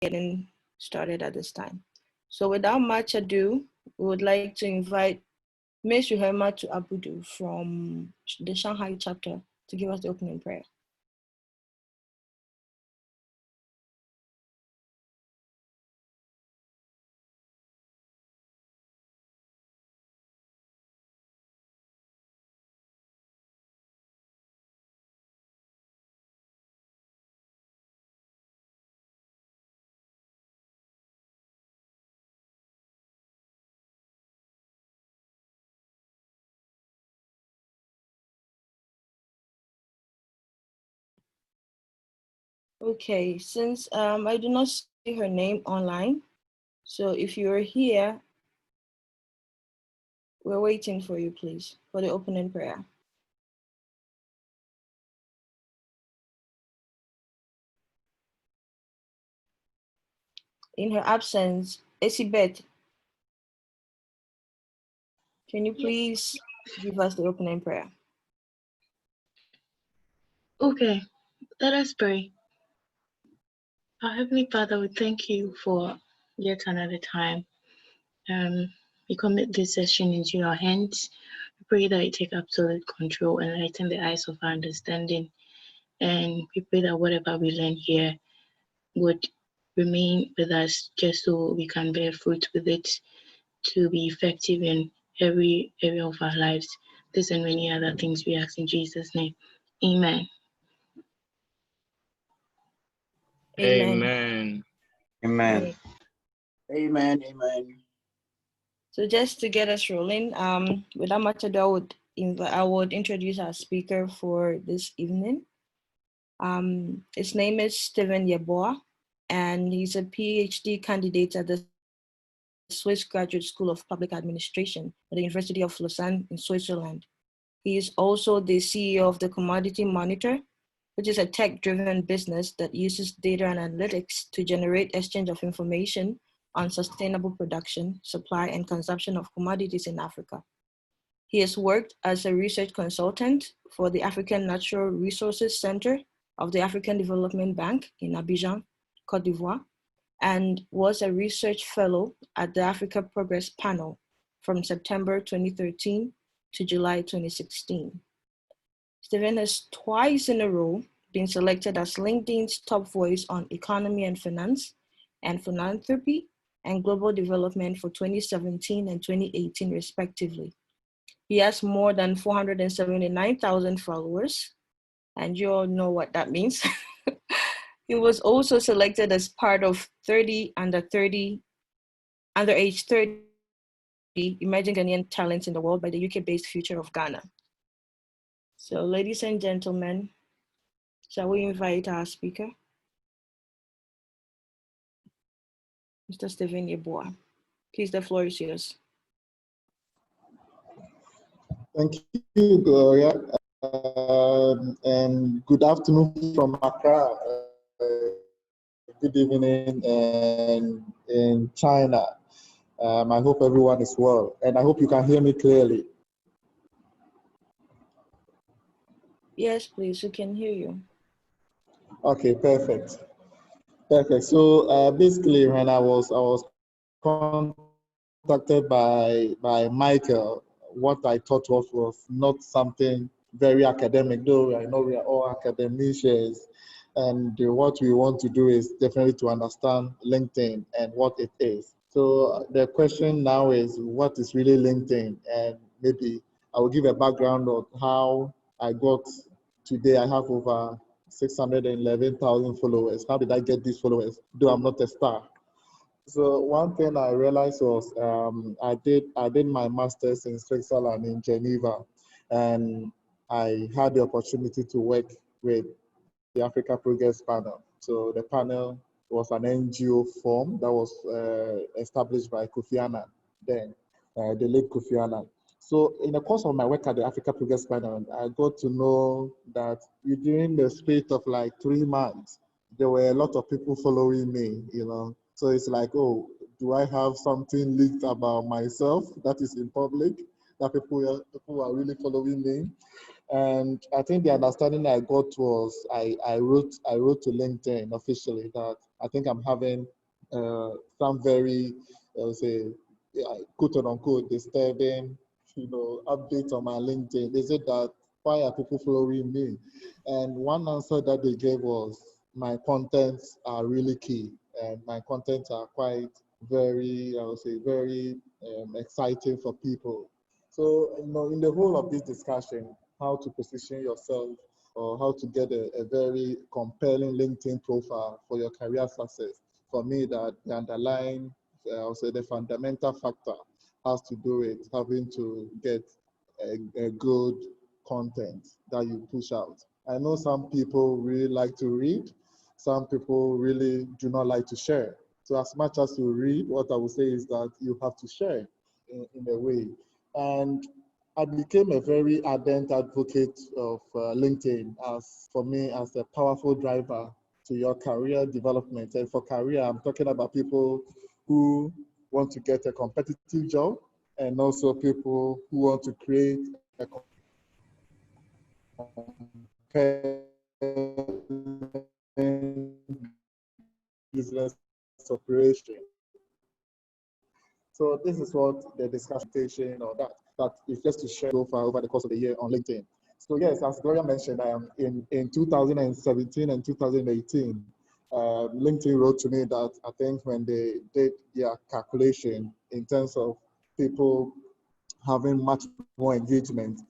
getting started at this time. So without much ado, we would like to invite Ms. Yuhema to Abudu from the Shanghai chapter to give us the opening prayer. Okay, since I do not see her name online, so if you're here, we're waiting for you, please, for the opening prayer. In her absence, Esibeth, can you please give us the opening prayer? Okay, let us pray. Our Heavenly Father, we thank you for yet another time. We commit this session into your hands. We pray that you take absolute control and lighten the eyes of our understanding. And we pray that whatever we learn here would remain with us just so we can bear fruit with it to be effective in every area of our lives. This and many other things we ask in Jesus' name. Amen. Amen. Amen. Amen. Amen. So just to get us rolling, without much ado, I would introduce our speaker for this evening. His name is Stephen Yeboah, and he's a PhD candidate at the Swiss Graduate School of Public Administration at the University of Lausanne in Switzerland. He is also the CEO of the Commodity Monitor, which is a tech-driven business that uses data and analytics to generate exchange of information on sustainable production, supply, and consumption of commodities in Africa. He has worked as a research consultant for the African Natural Resources Center of the African Development Bank in Abidjan, Côte d'Ivoire, and was a research fellow at the Africa Progress Panel from September 2013 to July 2016. Stephen has twice in a row been selected as LinkedIn's top voice on economy and finance and philanthropy and global development for 2017 and 2018 respectively. He has more than 479,000 followers, and you all know what that means. He was also selected as part of under age 30 emerging Ghanaian talents in the world by the UK-based Future of Ghana. So ladies and gentlemen, shall we invite our speaker? Mr. Stephen Yeboah. Please, the floor is yours. Thank you, Gloria. And good afternoon from Accra. Good evening in China. I hope everyone is well, and I hope you can hear me clearly. Yes, please, we can hear you. Okay, perfect. So basically, when I was contacted by Michael, what I thought was not something very academic, though I know we are all academicians, and what we want to do is definitely to understand LinkedIn and what it is. So the question now is, what is really LinkedIn? And maybe I will give a background of how I got today. I have over 611,000 followers. How did I get these followers? Though I'm not a star. So one thing I realized was I did my master's in Switzerland in Geneva, and I had the opportunity to work with the Africa Progress Panel. So the panel was an NGO form that was established by Kofi Annan then, the late Kofi Annan. So in the course of my work at the Africa Progress Panel, I got to know that during the space of like 3 months, there were a lot of people following me, you know. So it's like, oh, do I have something leaked about myself that is in public, that people are really following me? And I think the understanding I got was I wrote to LinkedIn officially that I think I'm having some very, say, quote unquote, disturbing, updates on my LinkedIn. They said that, why are people following me? And one answer that they gave was, my contents are really key, and my contents are quite very, I would say, very exciting for people. So, in the whole of this discussion, how to position yourself or how to get a very compelling LinkedIn profile for your career success, for me, that the underlying, I would say, the fundamental factor has to do with having to get a good content that you push out. I know some people really like to read, some people really do not like to share. So as much as you read, what I would say is that you have to share in a way. And I became a very ardent advocate of LinkedIn as, for me, as a powerful driver to your career development. And for career, I'm talking about people who want to get a competitive job, and also people who want to create a business operation. So this is what the discussion or that is just to share so far over the course of the year on LinkedIn. So yes, as Gloria mentioned, in 2017 and 2018, LinkedIn wrote to me that I think when they did their calculation in terms of people having much more engagement,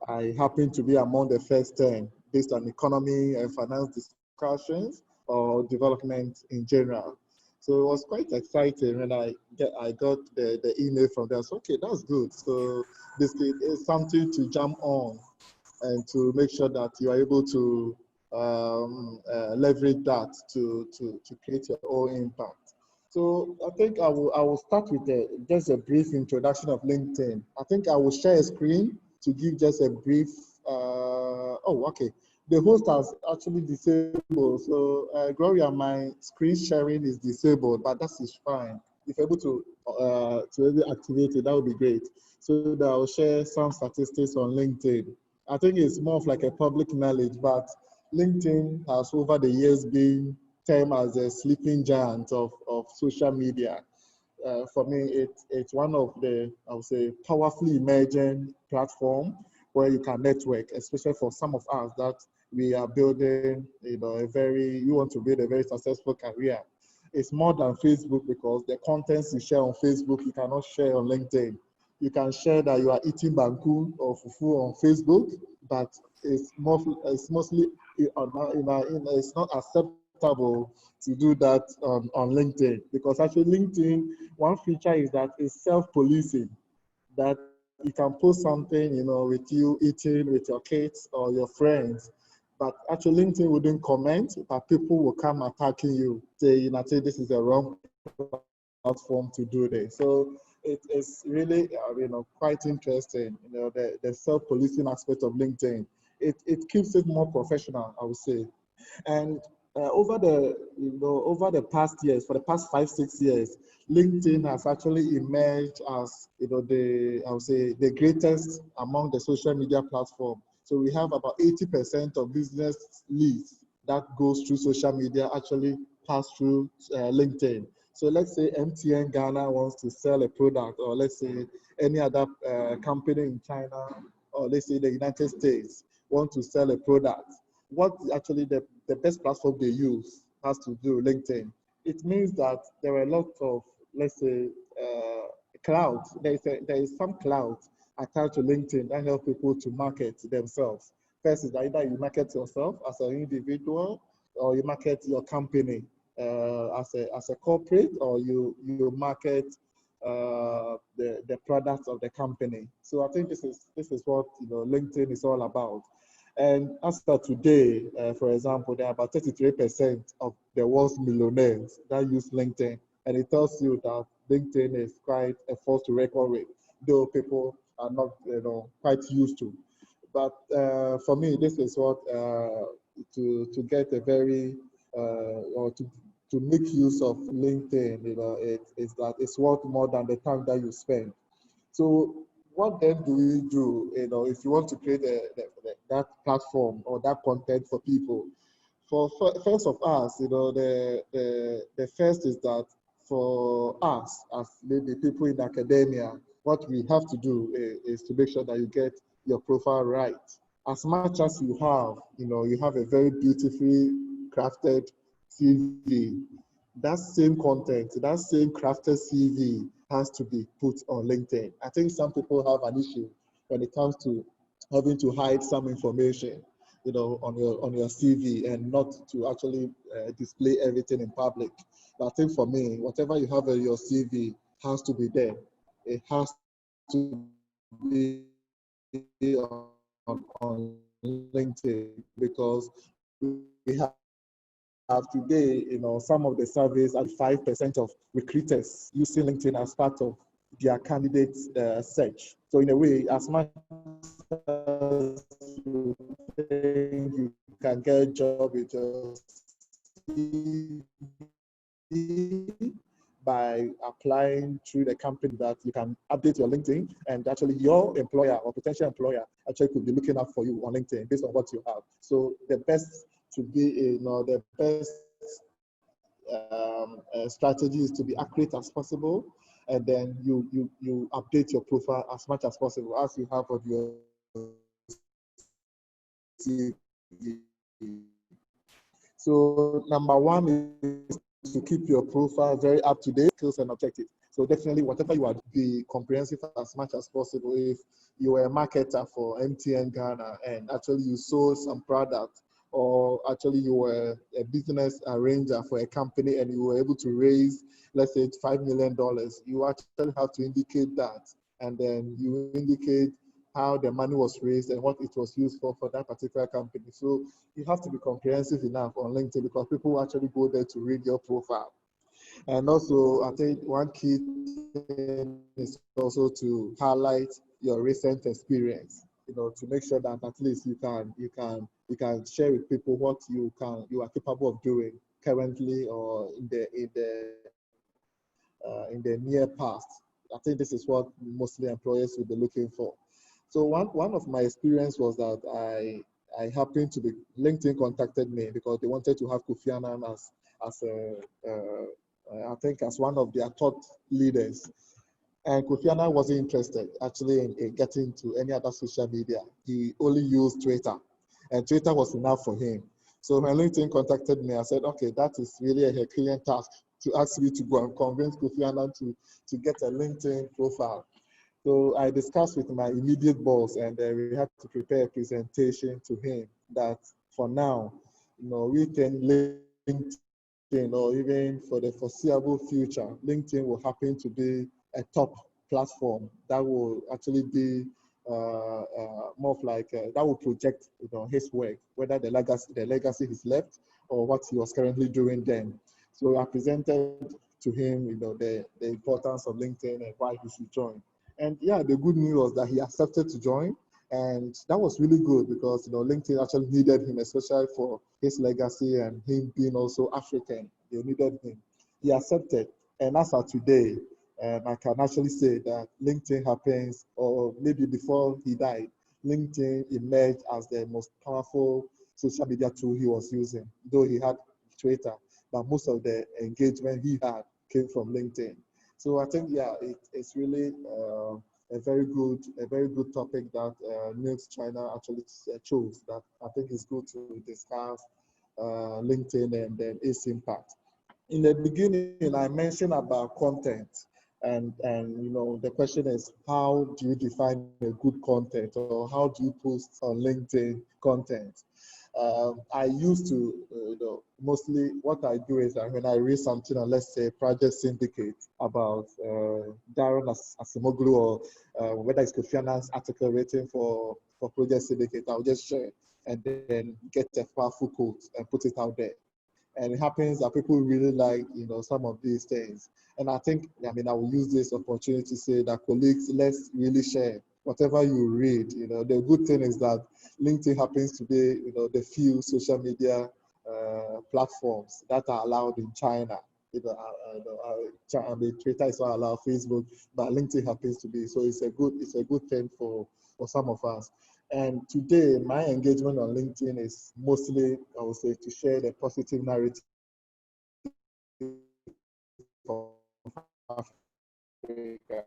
I happen to be among the first 10 based on economy and finance discussions or development in general. So it was quite exciting when I got the email from them. So, okay, that's good. So this is something to jump on and to make sure that you are able to leverage that to create your own impact. So I think I will start with just a brief introduction of LinkedIn. I think I will share a screen to give just a brief, oh, okay. The host has actually disabled. So Gloria, my screen sharing is disabled, but that is fine. If you're able to activate it, that would be great. So that I'll share some statistics on LinkedIn. I think it's more of like a public knowledge, but LinkedIn has over the years been termed as a sleeping giant of social media. For me, it's one of the, I would say, powerfully emerging platform where you can network, especially for some of us that we are building, we want to build a very successful career. It's more than Facebook because the contents you share on Facebook, you cannot share on LinkedIn. You can share that you are eating banku or fufu on Facebook, but it's mostly, it's not acceptable to do that on LinkedIn, because actually LinkedIn, one feature is that it's self-policing, that you can post something, with you eating with your kids or your friends, but actually LinkedIn wouldn't comment, but people will come attacking you, saying, this is the wrong platform to do this. So it is really, quite interesting, the self-policing aspect of LinkedIn. It keeps it more professional, I would say. And over the past years, for the past 5-6 years, LinkedIn has actually emerged as I would say the greatest among the social media platform. So we have about 80% of business leads that goes through social media actually pass through LinkedIn. So let's say MTN Ghana wants to sell a product, or let's say any other company in China, or let's say the United States want to sell a product. What actually the best platform they use has to do LinkedIn. It means that there are a lot of, let's say, clouds. There is some clouds attached to LinkedIn that help people to market themselves. First is that either you market yourself as an individual, or you market your company as a corporate, or you market the products of the company. So I think this is what LinkedIn is all about. And as for today, for example, there are about 33% of the world's millionaires that use LinkedIn. And it tells you that LinkedIn is quite a force to reckon with, though people are not, quite used to. But for me, this is what, to get a very, or to make use of LinkedIn, it's that it's worth more than the time that you spend. So what then do we do, if you want to create that platform or that content for people? First of us, the first is that for us, as maybe people in academia, what we have to do is to make sure that you get your profile right. As much as you have a very beautifully crafted CV, that same content, that same crafted CV has to be put on LinkedIn. I think some people have an issue when it comes to having to hide some information, on your CV and not to actually display everything in public. But I think for me, whatever you have in your CV has to be there. It has to be on LinkedIn, because we have today, some of the surveys at 5% of recruiters using LinkedIn as part of their candidate search. So in a way, as much as you think you can get a job with your CV by applying through the company, that you can update your LinkedIn, and actually your employer or potential employer actually could be looking out for you on LinkedIn based on what you have. So the best to be, the best strategy is to be accurate as possible, and then you update your profile as much as possible as you have of your CV. So number one is to keep your profile very up to date, skills and objectives. So definitely, whatever you are, be comprehensive as much as possible. If you were a marketer for MTN Ghana and actually you sold some product, or actually you were a business arranger for a company and you were able to raise, let's say, $5 million, you actually have to indicate that, and then you indicate how the money was raised and what it was used for that particular company. So you have to be comprehensive enough on LinkedIn, because people actually go there to read your profile. And also, I think one key thing is also to highlight your recent experience, to make sure that at least you can share with people what you are capable of doing currently or in the near past. I think this is what mostly employers will be looking for. So one of my experience was that I happened to be, LinkedIn contacted me because they wanted to have Kofi Annan as I think as one of their thought leaders. And Kofi Annan wasn't interested actually in getting to any other social media. He only used Twitter, and Twitter was enough for him. So when LinkedIn contacted me, I said, okay, that is really a Herculean task to ask me to go and convince Kofi Annan to get a LinkedIn profile. So I discussed with my immediate boss, and we had to prepare a presentation to him that for now, we can LinkedIn, or even for the foreseeable future, LinkedIn will happen to be a top platform that will actually be more of like that will project his work, whether the legacy he's left or what he was currently doing then. So I presented to him the importance of LinkedIn and why he should join. And yeah, the good news was that he accepted to join, and that was really good because LinkedIn actually needed him, especially for his legacy and him being also African. They needed him. He accepted, and as of today, I can actually say that LinkedIn happens, or maybe before he died, LinkedIn emerged as the most powerful social media tool he was using, though he had Twitter, but most of the engagement he had came from LinkedIn. So I think, yeah, it's really a very good topic that NUGS-CHINA actually chose. That I think is good to discuss LinkedIn and then its impact. In the beginning, I mentioned about content, and the question is, how do you define a good content, or how do you post on LinkedIn content? I used to, mostly what I do is that when I read something on, let's say, Project Syndicate about Darren Asimoglu, or whether it's Kofi Annan's article written for Project Syndicate, I'll just share and then get a powerful quote and put it out there. And it happens that people really like, some of these things. And I think, I will use this opportunity to say that colleagues, let's really share whatever you read. The good thing is that LinkedIn happens to be, the few social media platforms that are allowed in China. Twitter is not allowed, Facebook, but LinkedIn happens to be. So it's a good thing for some of us. And today, my engagement on LinkedIn is mostly, I would say, to share the positive narrative of Africa.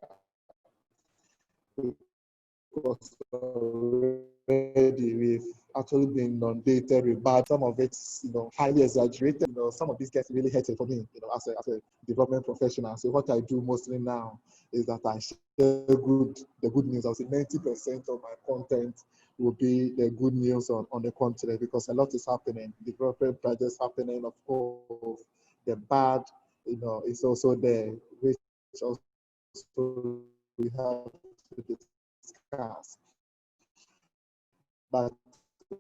Because already we've actually been inundated with bad, some of it's highly exaggerated. Some of this gets really hurtful for me, as a development professional. So what I do mostly now is that I share the good news. I would say 90% of my content will be the good news on the continent, because a lot is happening. Development projects happening, of course. The bad, is also there, which also we have to discuss. But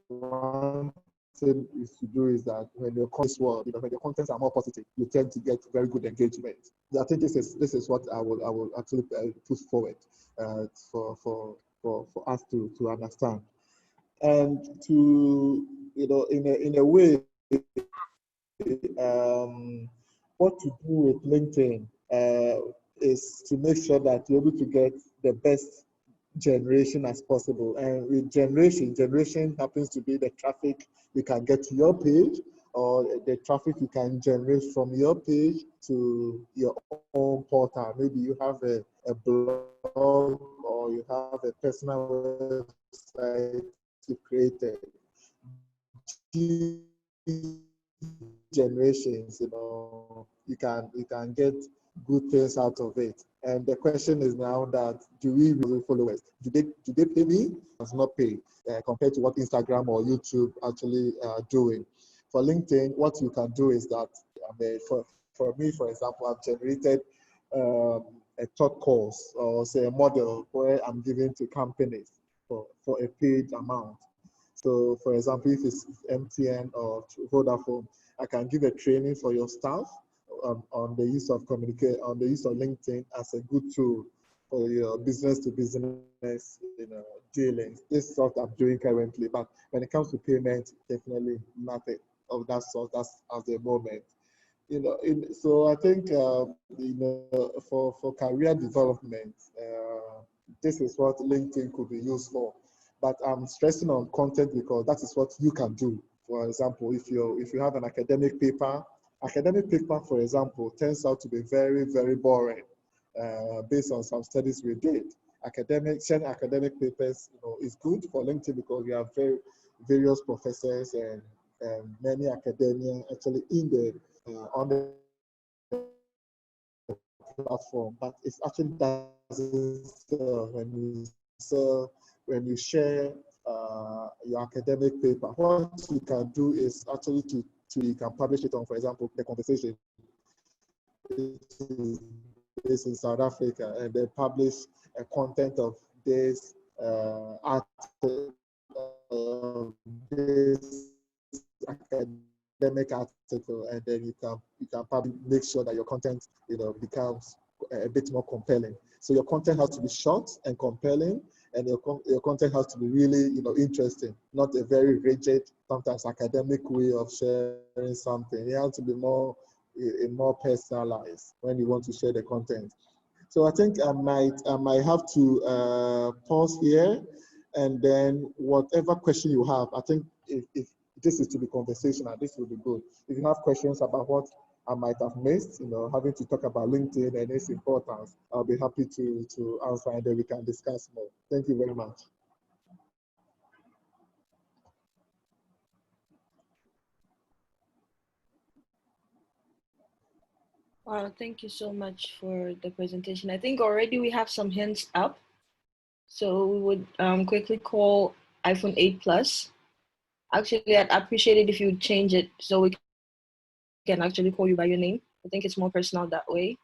one thing is to do is that when your when your contents are more positive, you tend to get very good engagement. I think this is what I will actually push forward for us to understand, and to in a way, what to do with LinkedIn is to make sure that you're able to get the best generation as possible. And with generation happens to be the traffic you can get to your page, or the traffic you can generate from your page to your own portal. Maybe you have a blog, or you have a personal website you created. Generations, you can get good things out of it. And the question is now that, do we really followers? Do they pay me? Does not pay compared to what Instagram or YouTube actually doing. For LinkedIn, what you can do is that, for me, for example, I've generated a thought course, or say a model where I'm giving to companies for a paid amount. So, for example, if it's MTN or Vodafone, I can give a training for your staff on the use of LinkedIn as a good tool for your business to business dealings. This is what I'm doing currently. But when it comes to payment, definitely nothing of that sort. That's at the moment. So I think for career development, this is what LinkedIn could be used for. But I'm stressing on content because that is what you can do. For example, if you have an academic paper, for example, turns out to be very, very boring based on some studies we did. Sharing academic papers, is good for LinkedIn because we have various professors and many academia actually on the platform, but it actually doesn't sell when you share your academic paper. What you can do is actually you can publish it on, for example, the conversation. This in South Africa, and they publish a content of this article, this academic article, and then you can probably make sure that your content becomes a bit more compelling. So your content has to be short and compelling, and your content has to be really interesting, not a very rigid, sometimes academic way of sharing something. It has to be more personalized when you want to share the content. So I think I might have to pause here, and then whatever question you have, I think if this is to be conversational, this will be good. If you have questions about what I might have missed, having to talk about LinkedIn and its importance, I'll be happy to answer, and then we can discuss more. Thank you very much. Wow, thank you so much for the presentation. I think already we have some hands up. So we would quickly call iPhone 8 Plus. Actually, I'd appreciate it if you would change it so we can actually call you by your name. I think it's more personal that way.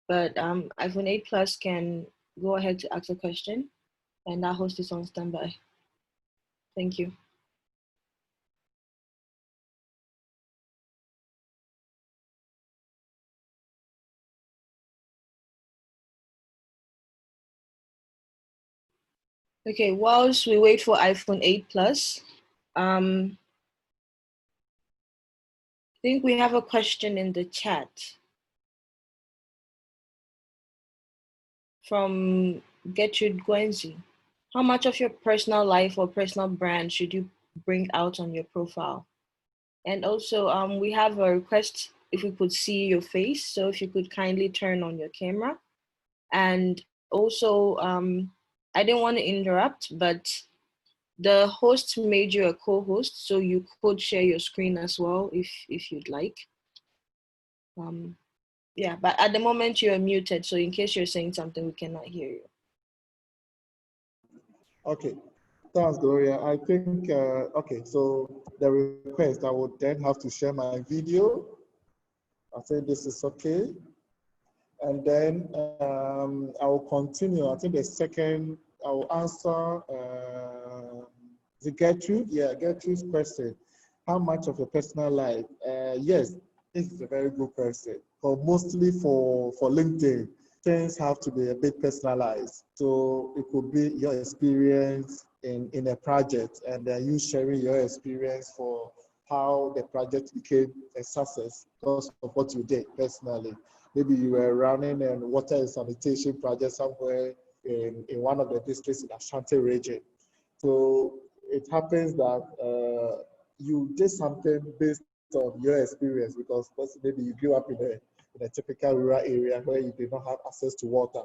But iPhone 8 Plus can go ahead to ask a question, and our host is on standby. Thank you. Okay, whilst we wait for iPhone 8 Plus, I think we have a question in the chat. from Gertrude Gwenzi. How much of your personal life or personal brand should you bring out on your profile? And also, we have a request if we could see your face. So if you could kindly turn on your camera. And also, I didn't want to interrupt, but the host made you a co-host, so you could share your screen as well if you'd like. Yeah, but at the moment you're muted, so in case you're saying something, we cannot hear you. Okay, thanks, Gloria. I think, okay, so the request, I would then have to share my video. I think this is okay. And then I will continue. I think the second, I will answer the Gertrude. Yeah, Gertrude's question. How much of your personal life? Yes, this is a very good question. But mostly for LinkedIn, things have to be a bit personalized. So it could be your experience in a project, and then you sharing your experience for how the project became a success because of what you did personally. Maybe you were running a water and sanitation project somewhere in one of the districts in Ashanti region. So it happens that you did something based on your experience because maybe you grew up in a typical rural area where you did not have access to water.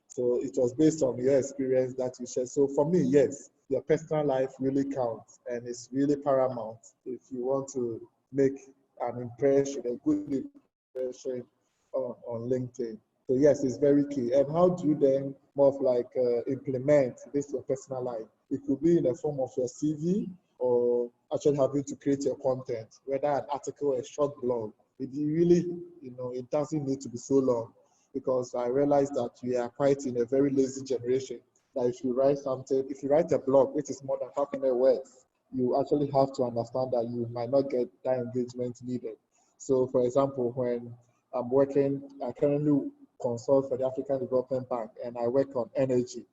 So it was based on your experience that you shared. So for me, yes, your personal life really counts and it's really paramount if you want to make an impression, a good impression on LinkedIn. So yes, it's very key. And how do you then more of like implement this your personal life? It could be in the form of your CV or actually having to create your content, whether an article or a short blog. It really, it doesn't need to be so long because I realize that we are quite in a very lazy generation. That if you write something, if you write a blog, which is more than 500 words, you actually have to understand that you might not get that engagement needed. So for example, when I'm working, I currently consult for the African Development Bank and I work on energy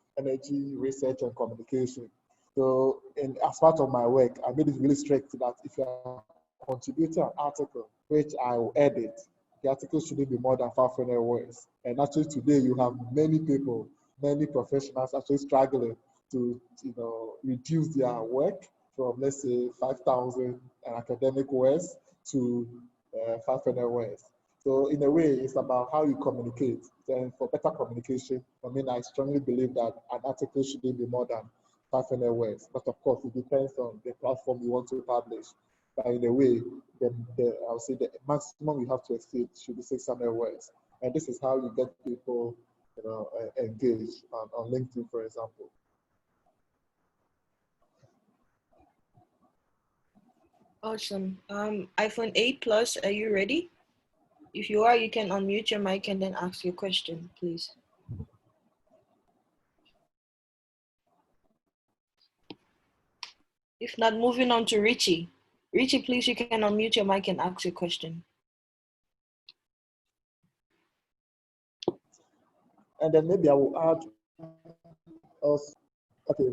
research and communication. So as part of my work, I made it really strict that if you are contributing an article, which I will edit, the article shouldn't be more than 500 words. And actually today you have many people, many professionals actually struggling to reduce their work from let's say 5,000 academic words to 500 words. So in a way, it's about how you communicate. And for better communication, I strongly believe that an article shouldn't be more than 500 words. But of course, it depends on the platform you want to publish. But in a way, I would say the maximum you have to exceed should be 600 words. And this is how you get people, engaged on LinkedIn, for example. Awesome. iPhone 8 Plus, are you ready? If you are, you can unmute your mic and then ask your question, please. If not, moving on to Richie. Richie, please, you can unmute your mic and ask your question. And then maybe I will add also, okay.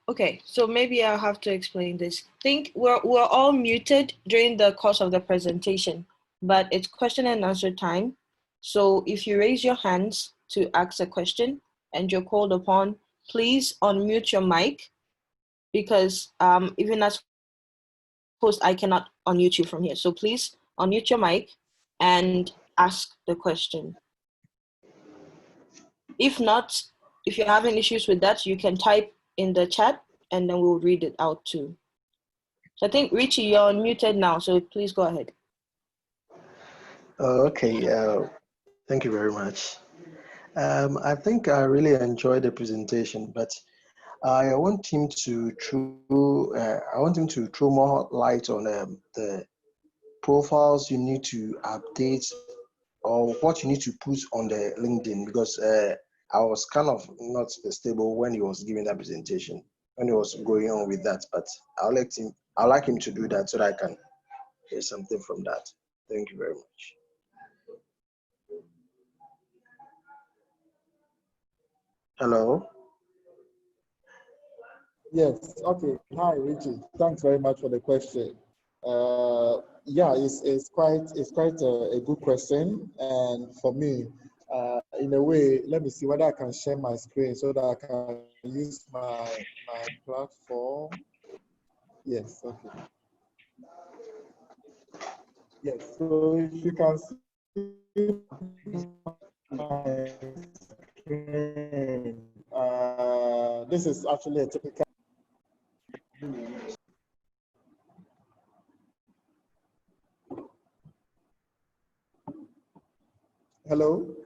Okay, so maybe I'll have to explain this. Think we're all muted during the course of the presentation, but it's question and answer time. So if you raise your hands to ask a question and you're called upon, please unmute your mic because even as host, I cannot unmute you from here. So please unmute your mic and ask the question. If not, if you're having issues with that, you can type in the chat and then we'll read it out too. So I think Richie, you're unmuted now, so please go ahead. Okay, thank you very much. I think I really enjoyed the presentation, but I want him to throw more light on the profiles you need to update or what you need to put on the LinkedIn, because I was kind of not stable when he was giving that presentation, when he was going on with that, but I'd like him to do that so that I can hear something from that. Thank you very much. Hello? Yes. Okay. Hi, Richie. Thanks very much for the question. Yeah, it's quite a good question, and for me, in a way, let me see whether I can share my screen so that I can use my platform. Yes. Okay. Yes. So if you can see my screen, this is actually a typical. Hello,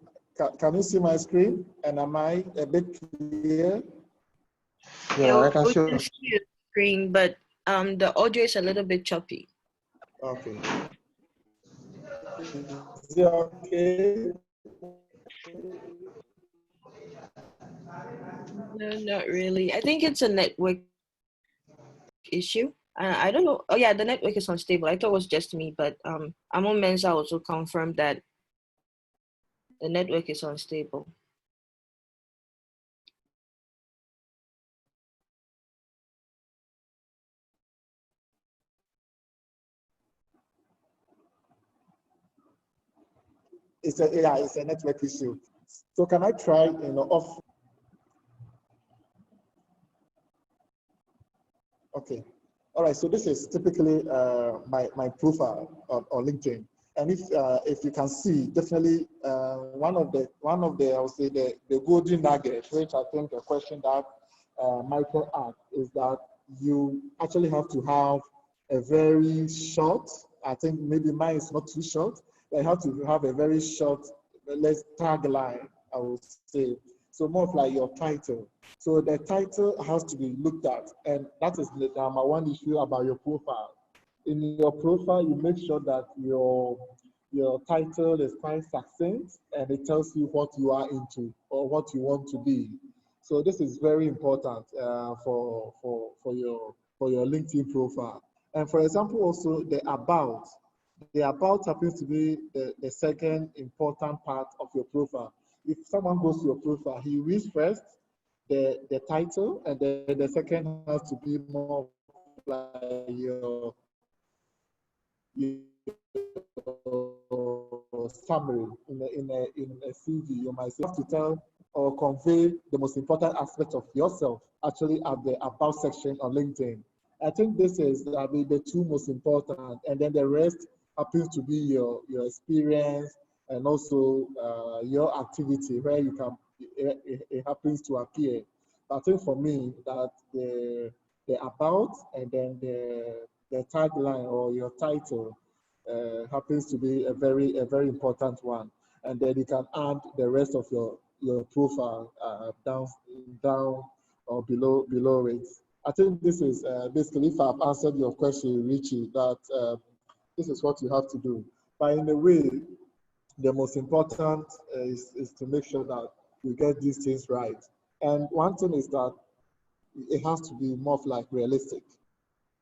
can you see my screen? And am I a bit clear? Yeah, I can We show. can see your screen, but the audio is a little bit choppy. Okay. Is it okay? No, not really. I think it's a network issue. I don't know. Oh yeah, the network is unstable. I thought it was just me, but Amon Mensa also confirmed that the network is unstable. It's a network issue. So can I try, off? Okay. All right. So this is typically my profile on LinkedIn. And if you can see, definitely one of the I would say the golden nugget, which I think a question that Michael asked is that you actually have to have a very short. I think maybe mine is not too short. They have to have a very short, let's tagline, I would say. So more of like your title. So the title has to be looked at, and that is the number one issue about your profile. In your profile, you make sure that your title is quite succinct and it tells you what you are into or what you want to be. So this is very important for your LinkedIn profile. And for example, also the about. The about happens to be the second important part of your profile. If someone goes to your profile, he reads first the title, and then the second has to be more like your summary in a CV. You might have to tell or convey the most important aspect of yourself actually at the about section on LinkedIn. I think this is the two most important, and then the rest happens to be your experience and also your activity where you can it happens to appear. I think for me that the about and then the tagline or your title happens to be a very important one, and then you can add the rest of your profile down or below it. I think this is basically, if I've answered your question, Richie, that this is what you have to do. But in a way, the most important is to make sure that you get these things right. And one thing is that it has to be more of like realistic.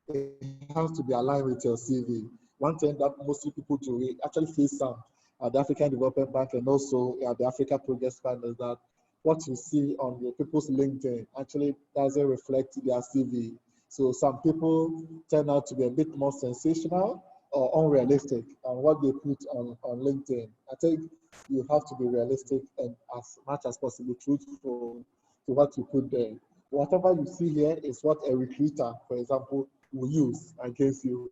It has to be aligned with your CV. One thing that most people do, we actually face some at the African Development Bank and also at the Africa Progress Fund, is that what you see on your people's LinkedIn actually doesn't reflect their CV. So some people turn out to be a bit more sensational or unrealistic on what they put on LinkedIn. I think you have to be realistic and as much as possible truthful to what you put there. Whatever you see here is what a recruiter, for example, will use against you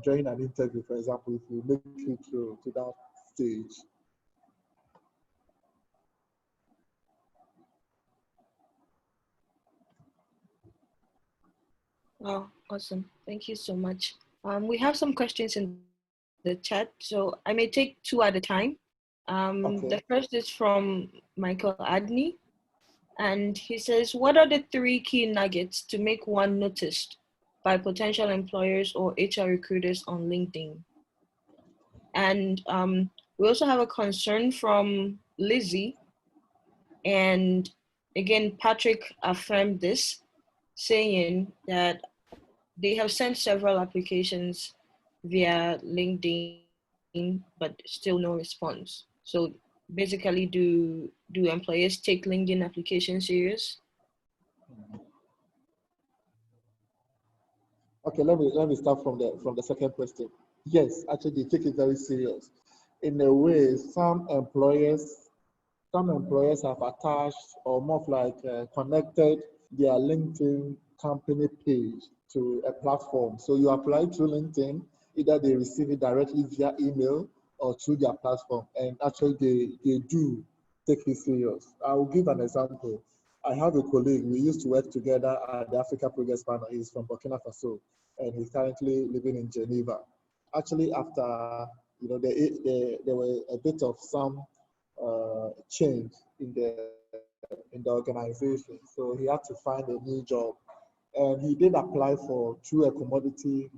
during an interview, for example, if you make it to that stage. Wow, awesome. Thank you so much. We have some questions in the chat, so I may take two at a time. Okay. The first is from Michael Adney, and he says, what are the three key nuggets to make one noticed by potential employers or HR recruiters on LinkedIn? And we also have a concern from Lizzie, and again, Patrick affirmed this, saying that they have sent several applications via LinkedIn, but still no response. So basically, do employers take LinkedIn applications serious? Okay, let me start from the second question. Yes, actually, they take it very serious. In a way, some employers have attached or more of like connected their LinkedIn company page to a platform. So you apply through LinkedIn, either they receive it directly via email or through their platform. And actually, they do take it serious. I will give an example. I have a colleague, we used to work together at the Africa Progress Panel. He's from Burkina Faso, and he's currently living in Geneva. Actually, after, there were a bit of some change in the organization. So he had to find a new job. And he did apply for through a commodity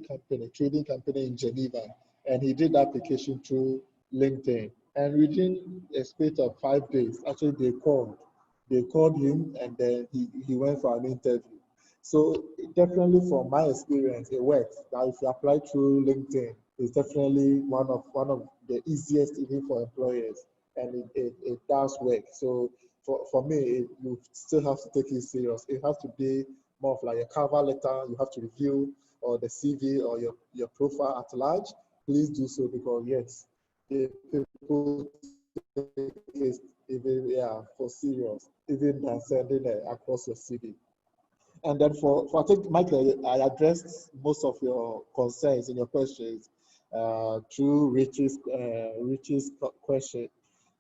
company, trading company in Geneva. And he did the application through LinkedIn. And within a space of 5 days, actually they called. They called him and then he went for an interview. So definitely from my experience, it works. Now if you apply through LinkedIn, it's definitely one of the easiest even for employers, and it does work. So for me, you still have to take it serious. It has to be more of like a cover letter. You have to review or the CV or your profile at large. Please do so, because yes, the people take it even for serious, even than sending it across your CV. And then for I think, Michael, I addressed most of your concerns in your questions through Rich's question.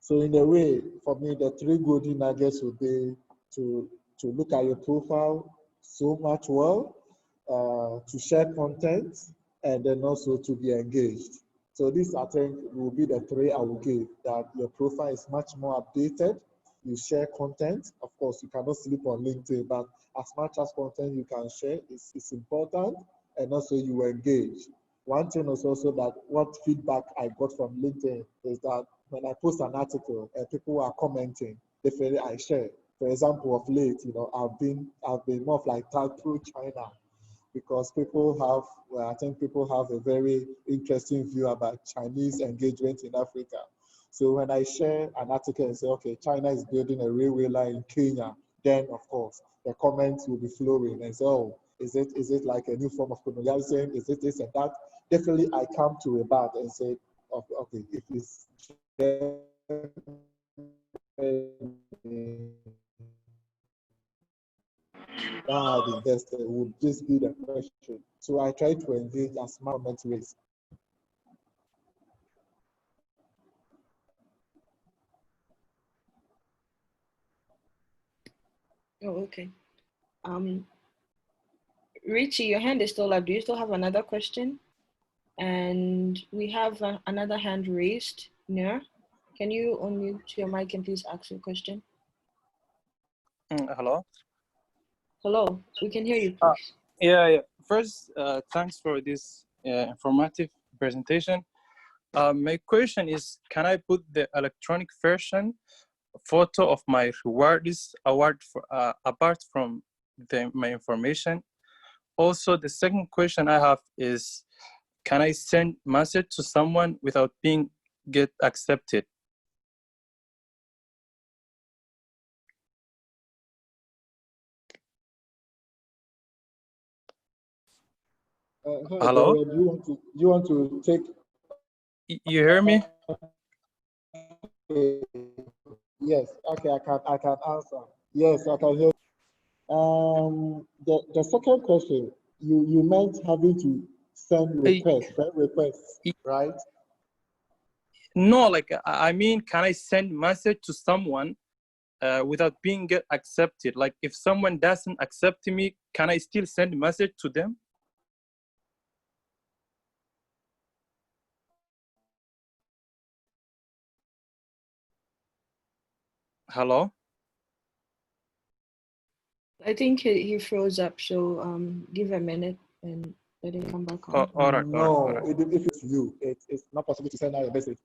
So in a way, for me, the three golden nuggets would be to look at your profile so much well, to share content, and then also to be engaged. So this, I think, will be the three I will give, that your profile is much more updated, you share content. Of course, you cannot sleep on LinkedIn, but as much as content you can share is important, and also you engage. One thing is also that what feedback I got from LinkedIn is that when I post an article and people are commenting, definitely I share. For example, of late, I've been more of like tagged through China, because I think people have a very interesting view about Chinese engagement in Africa. So when I share an article and say, okay, China is building a railway line in Kenya, then of course the comments will be flowing and say, oh, is it like a new form of colonialism? Is it this and that? Definitely I come to rebut and say, okay, if it's bad investor, would this be the question? So I try to engage as much ways. Oh, okay. Richie, your hand is still up. Do you still have another question? And we have another hand raised. Nir, can you unmute your mic and please ask your question? Hello? Hello, we can hear you, please. Yeah. First, thanks for this informative presentation. My question is, can I put the electronic version photo of my rewards award for, apart from my information? Also, the second question I have is, can I send message to someone without being get accepted? Hello? Do you want to take? You hear me? Yes. Okay, I can answer. Yes, I can hear. The second question, you meant having to send requests, right? No, like I mean, can I send message to someone without being get accepted? Like if someone doesn't accept me, can I still send message to them? Hello? I think he froze up, so give a minute and let him come back on. All right. No, if it's you, it's not possible to send out a message.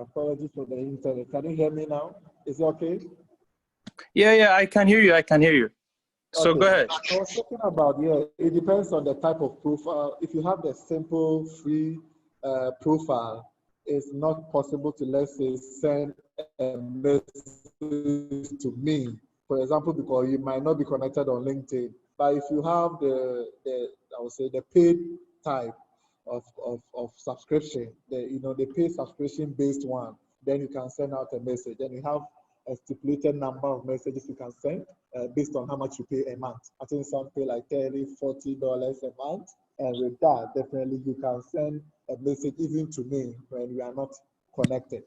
Apologies for the internet. Can you hear me now? Is it okay? Yeah, I can hear you. So Okay. go ahead. I was talking about, it depends on the type of profile. If you have the simple free profile, it's not possible to, let's say, send a message to me For example, because you might not be connected on LinkedIn, but if you have I would say the paid type of subscription, the paid subscription based one, then you can send out a message. Then you have a stipulated number of messages you can send based on how much you pay a month. I think some pay like $30, $40 a month. And with that, definitely you can send a message even to me when we are not connected.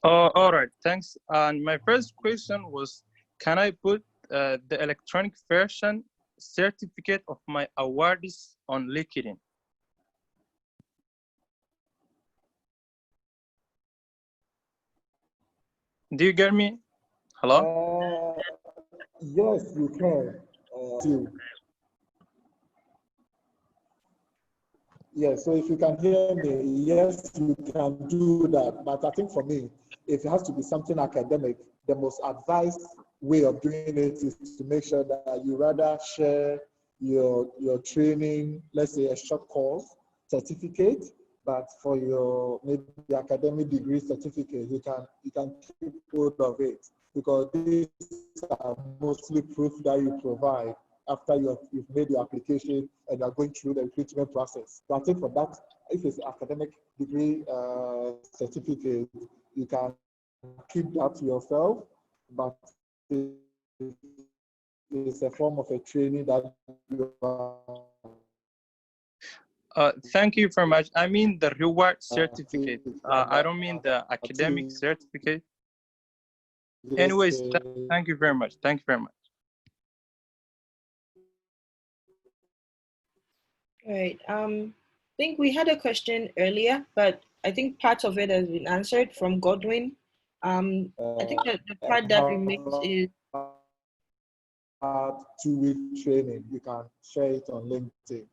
All right, thanks. And my first question was, can I put the electronic version certificate of my awards on LinkedIn? Do you get me? Hello? Yes, you can. Yes, so if you can hear me, yes, you can do that. But I think for me, if it has to be something academic, the most advised way of doing it is to make sure that you rather share your training, let's say a short course certificate, but for your maybe academic degree certificate, you can keep hold of it, because these are mostly proof that you provide after you've made your application and you're going through the recruitment process. So I think for that, if it's academic degree certificate, you can keep that to yourself, but it's a form of a training that you are. Thank you very much. I mean the reward certificate. I don't mean the academic certificate. Anyways, thank you very much. Thank you very much. All right. I think we had a question earlier, but I think part of it has been answered from Godwin. I think that the part that remains is 2-week training. You can share it on LinkedIn.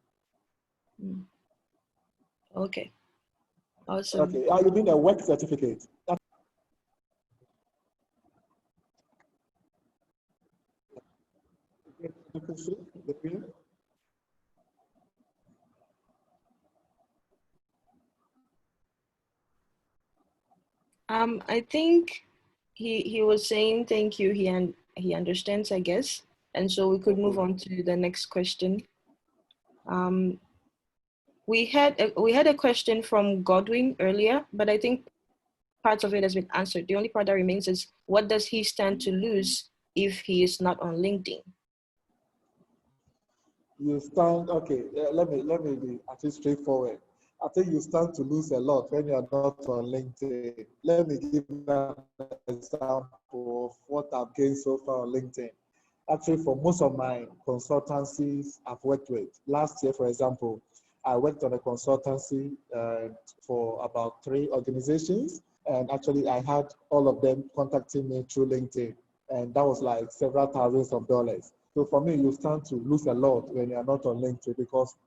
Okay. Awesome. Okay. You mean a work certificate? I think he was saying thank you. He understands, I guess, and so we could move on to the next question. We had a question from Godwin earlier, but I think parts of it has been answered. The only part that remains is, what does he stand to lose if he is not on LinkedIn? You stand, okay, let me be at least straightforward. I think you stand to lose a lot when you're not on LinkedIn. Let me give an example of what I've gained so far on LinkedIn. Actually, for most of my consultancies I've worked with, last year, for example, I worked on a consultancy for about 3 organizations, and actually I had all of them contacting me through LinkedIn, and that was like several thousands of dollars. So for me, you stand to lose a lot when you're not on LinkedIn, because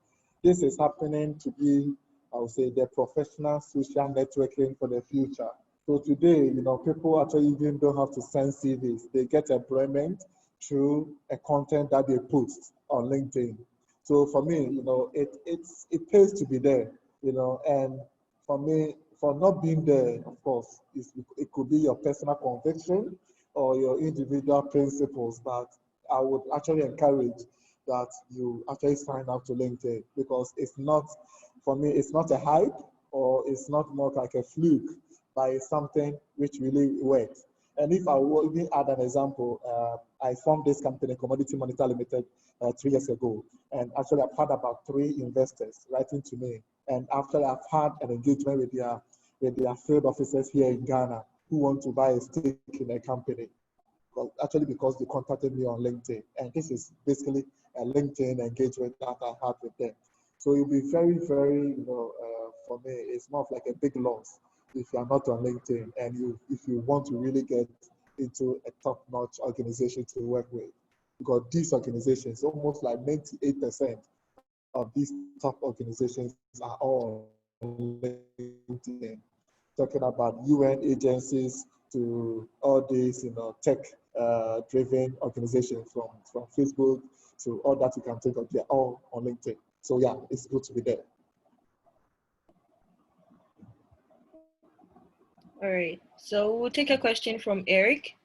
this is happening to be, I would say, the professional social networking for the future. So today, people actually even don't have to send CVs. They get employment through a content that they post on LinkedIn. So for me, it pays to be there, and for me, for not being there, of course, it could be your personal conviction or your individual principles, but I would actually encourage that you actually sign up to LinkedIn, because it's not, for me, it's not a hype, or it's not more like a fluke, but it's something which really works. And if I will even add an example, I formed this company, Commodity Monitor Limited, 3 years ago. And actually, I've had about 3 investors writing to me. And after I've had an engagement with their field officers here in Ghana who want to buy a stake in a company, actually because they contacted me on LinkedIn. And this is basically a LinkedIn engagement that I had with them. So it'll be very, very, for me, it's more of like a big loss if you're not on LinkedIn and if you want to really get into a top-notch organization to work with. Because these organizations, almost like 98% of these top organizations are all on LinkedIn. Talking about UN agencies to all these, tech-driven organizations, from Facebook to all that you can think of, they're all on LinkedIn. So yeah, it's good to be there. All right, so we'll take a question from Eric.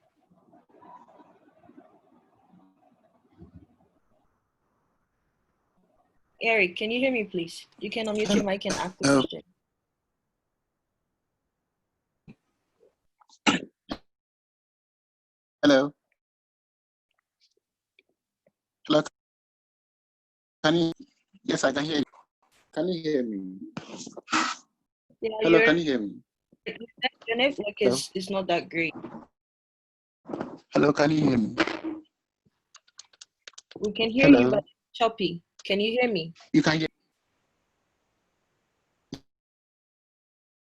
Eric, can you hear me, please? You can unmute your mic and ask the Oh. question. Hello. Hello. Can you? Yes, I can hear you. Can you hear me? Yeah, Hello, can you hear me? your network is not that great. Hello, can you hear me? We can hear you, Hello. but it's choppy. Can you hear me? You can hear?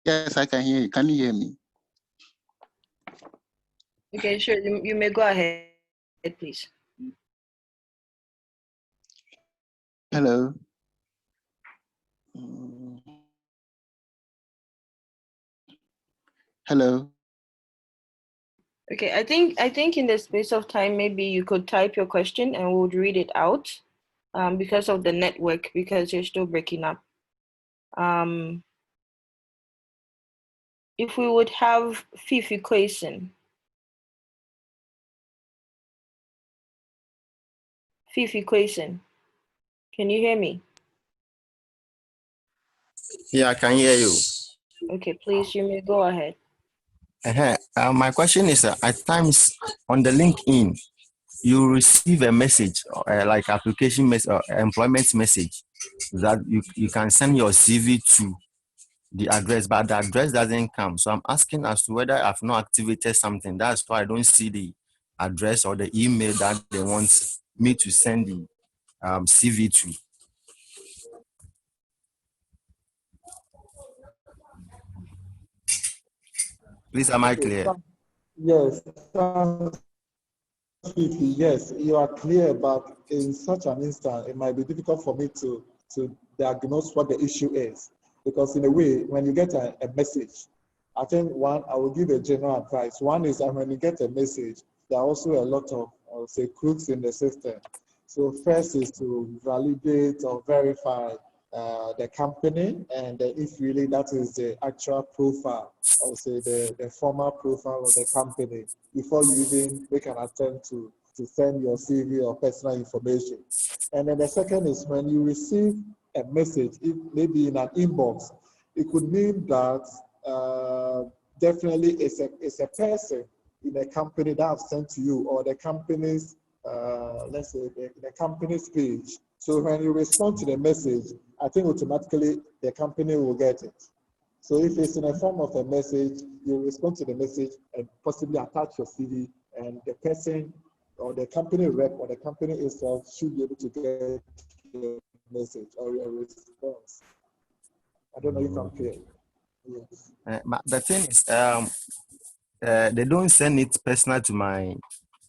Yes, I can hear you. Can you hear me? Okay, sure. You may go ahead, please. Hello. Hello. Okay, I think in the space of time, maybe you could type your question and we'll read it out. Because of the network, because you're still breaking up. If we would have Fifi Kwesen. Fifi Kwesen, can you hear me? Yeah, I can hear you. Okay, please, you may go ahead. My question is, at times on the LinkedIn, you receive a message, like application message or employment message, that you can send your CV to the address, but the address doesn't come. So I'm asking as to whether I've not activated something. That's why I don't see the address or the email that they want me to send the CV to. Please, am I clear? Yes, yes, you are clear, but in such an instant, it might be difficult for me to diagnose what the issue is. Because in a way, when you get a message, I think I will give a general advice. One is that when you get a message, there are also a lot of, I would say, crooks in the system. So first is to validate or verify the company, and if really that is the actual profile, I would say the former profile of the company, before you even make an attempt to send your CV or personal information. And then the second is when you receive a message, maybe in an inbox, it could mean that definitely it's a person in a company that have sent to you, or the company's, let's say the company's page. So when you respond to the message, I think automatically the company will get it. So if it's in a form of a message, you respond to the message and possibly attach your CV, and the person or the company rep or the company itself should be able to get your message or your response. I don't know if I'm clear. Yes. But the thing is, they don't send it personal to my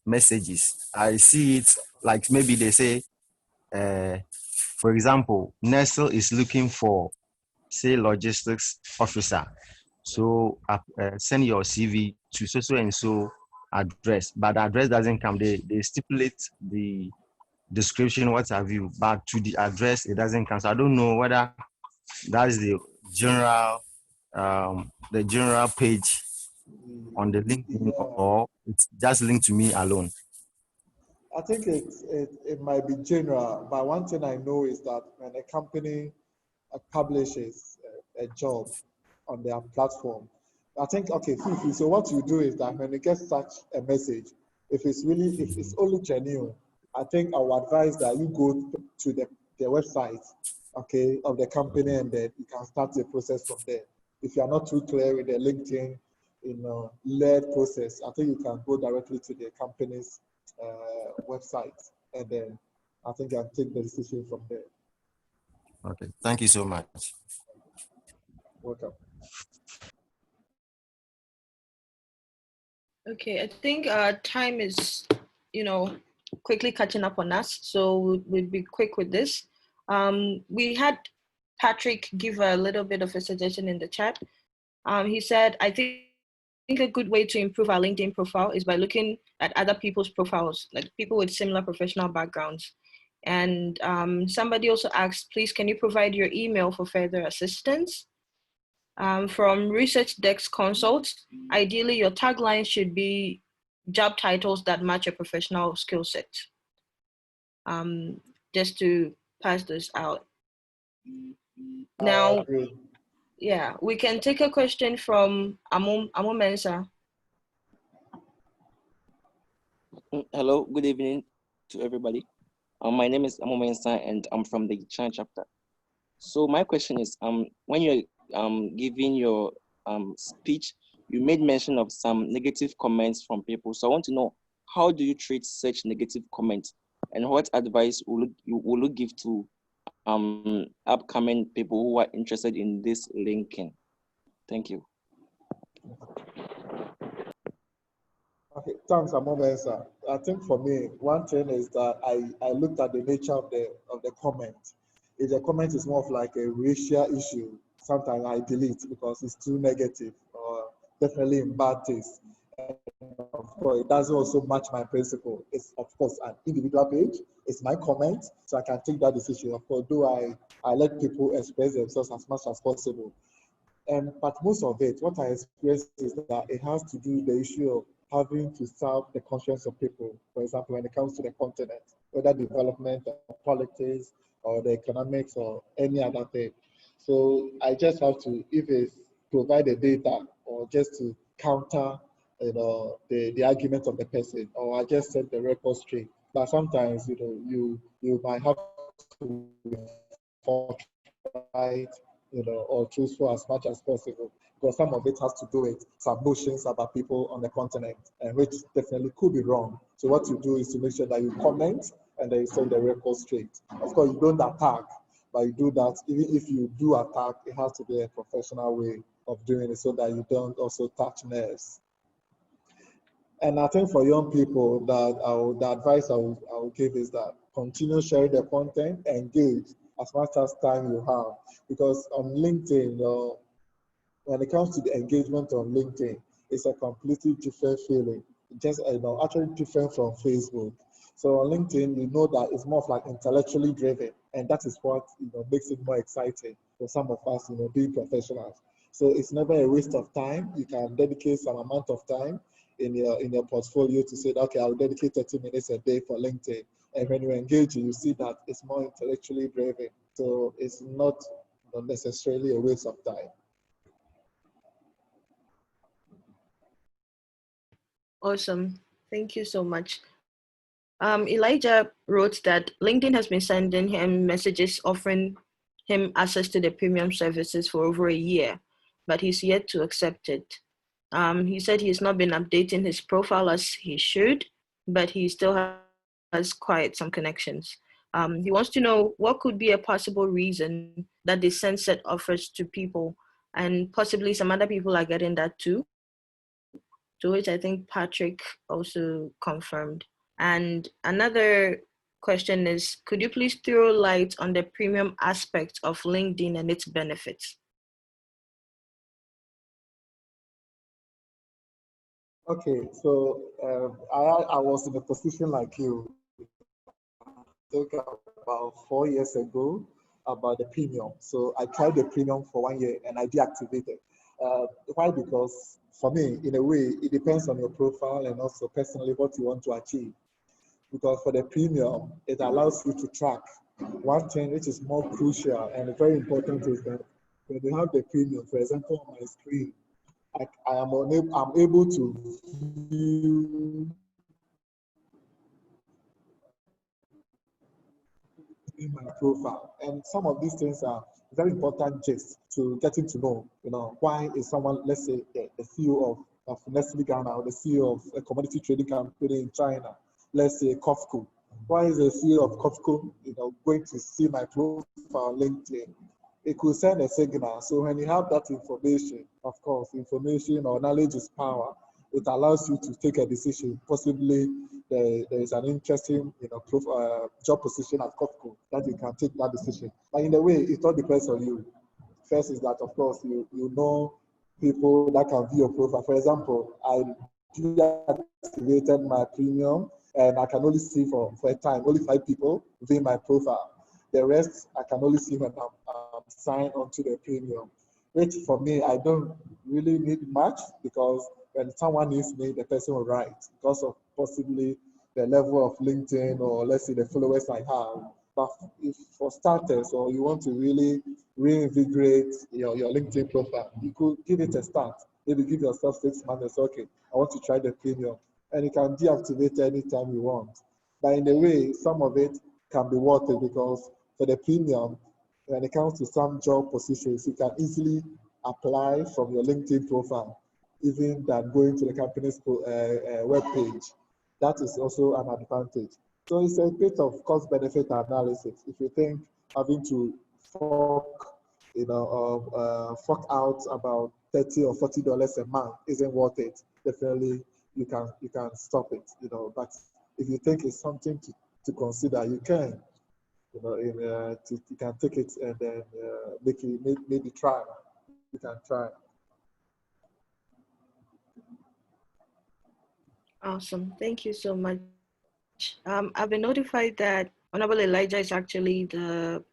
messages. I see it like maybe they say, for example, Nestle is looking for, say, logistics officer. So send your CV to so and so address, but the address doesn't come. They stipulate the description, what have you, but to the address it doesn't come. So I don't know whether that's the general page on the LinkedIn, Yeah. or it's just linked to me alone. I think it might be general, but one thing I know is that when a company publishes a job on their platform, I think, okay, Fifi, so what you do is that when you get such a message, if it's only genuine, I think I would advise that you go to the website, okay, of the company, and then you can start the process from there. If you are not too clear with the LinkedIn, led process, I think you can go directly to the company's website, and then I think I'll take the decision from there. Okay, thank you so much. Welcome. Okay, I think time is, quickly catching up on us, so we'll be quick with this. We had Patrick give a little bit of a suggestion in the chat. He said, I think a good way to improve our LinkedIn profile is by looking at other people's profiles, like people with similar professional backgrounds. And somebody also asked, please, can you provide your email for further assistance? From Research Desk Consult, ideally your tagline should be job titles that match your professional skill set. Just to pass this out. I Now, agree. yeah, we can take a question from Amo Mensa. Hello, good evening to everybody. My name is Amo Mensa and I'm from the China chapter. So my question is, when you're giving your speech, you made mention of some negative comments from people. So I want to know, how do you treat such negative comments, and what advice will you give to upcoming people who are interested in this linking? Thank you. Okay, thanks, Amomensa. I think for me, one thing is that I looked at the nature of the comment. If the comment is more of like a racial issue, sometimes I delete because it's too negative or definitely in bad taste. And of course, it doesn't also match my principle. It's of course an individual page. It's my comment, so I can take that decision. Of course, do I let people express themselves as much as possible. But most of it, what I experienced is that it has to do with the issue of having to serve the conscience of people. For example, when it comes to the continent, whether development or politics or the economics or any other thing. So I just have to, if it's provide the data or just to counter, the argument of the person, or I just set the record straight. But sometimes, you might have to forthright, or truthful as much as possible, because some of it has to do with some notions about people on the continent, and which definitely could be wrong. So what you do is to make sure that you comment and then you set the record straight. Of course, you don't attack, but you do that. Even if you do attack, it has to be a professional way of doing it so that you don't also touch nerves. And I think for young people, the advice I will give is that continue sharing the content, engage as much as time you have. Because on LinkedIn, when it comes to the engagement on LinkedIn, it's a completely different feeling. Just actually different from Facebook. So on LinkedIn, you know that it's more of like intellectually driven, and that is what makes it more exciting for some of us, being professionals. So it's never a waste of time. You can dedicate some amount of time in your portfolio to say, okay, I'll dedicate 30 minutes a day for LinkedIn. And when you engage, you see that it's more intellectually driven. So it's not necessarily a waste of time. Awesome. Thank you so much. Elijah wrote that LinkedIn has been sending him messages offering him access to the premium services for over a year, but he's yet to accept it. He said he's not been updating his profile as he should, but he still has quite some connections. He wants to know what could be a possible reason that they send set offers to people, and possibly some other people are getting that too, to which I think Patrick also confirmed. And another question is, could you please throw light on the premium aspect of LinkedIn and its benefits? Okay, so I was in a position like you, I think about 4 years ago, about the premium. So I tried the premium for 1 year and I deactivated. Why? Because for me, in a way, it depends on your profile and also personally what you want to achieve. Because for the premium, it allows you to track. One thing which is more crucial and very important is that when you have the premium, for example, on my screen, I'm able to view in my profile. And some of these things are very important just to getting to know, why is someone, let's say the CEO of Nestle Ghana or the CEO of a commodity trading company in China, let's say Cofco. Why is the CEO of Cofco, going to see my profile on LinkedIn? It could send a signal. So when you have that information, of course, information or knowledge is power. It allows you to take a decision. Possibly there is an interesting, job position at Costco that you can take that decision. But in a way, it all depends on you. First is that, of course, you know people that can view your profile. For example, I deactivated my premium and I can only see for a time, only 5 people view my profile. The rest, I can only see when I'm signed onto the premium, which for me, I don't really need much because when someone needs me, the person will write because of possibly the level of LinkedIn or let's say the followers I have. But if for starters, or you want to really reinvigorate your LinkedIn profile, you could give it a start. Maybe give yourself 6 months and say, okay, I want to try the premium. And you can deactivate anytime you want. But in a way, some of it can be worth it because for the premium, when it comes to some job positions, you can easily apply from your LinkedIn profile, even than going to the company's web page. That is also an advantage. So it's a bit of cost-benefit analysis. If you think having to fork out about $30 or $40 a month isn't worth it, definitely you can stop it. But if you think it's something to consider, you can. You can take it and then maybe try. You can try. Awesome. Thank you so much. I've been notified that Honorable Elijah is actually the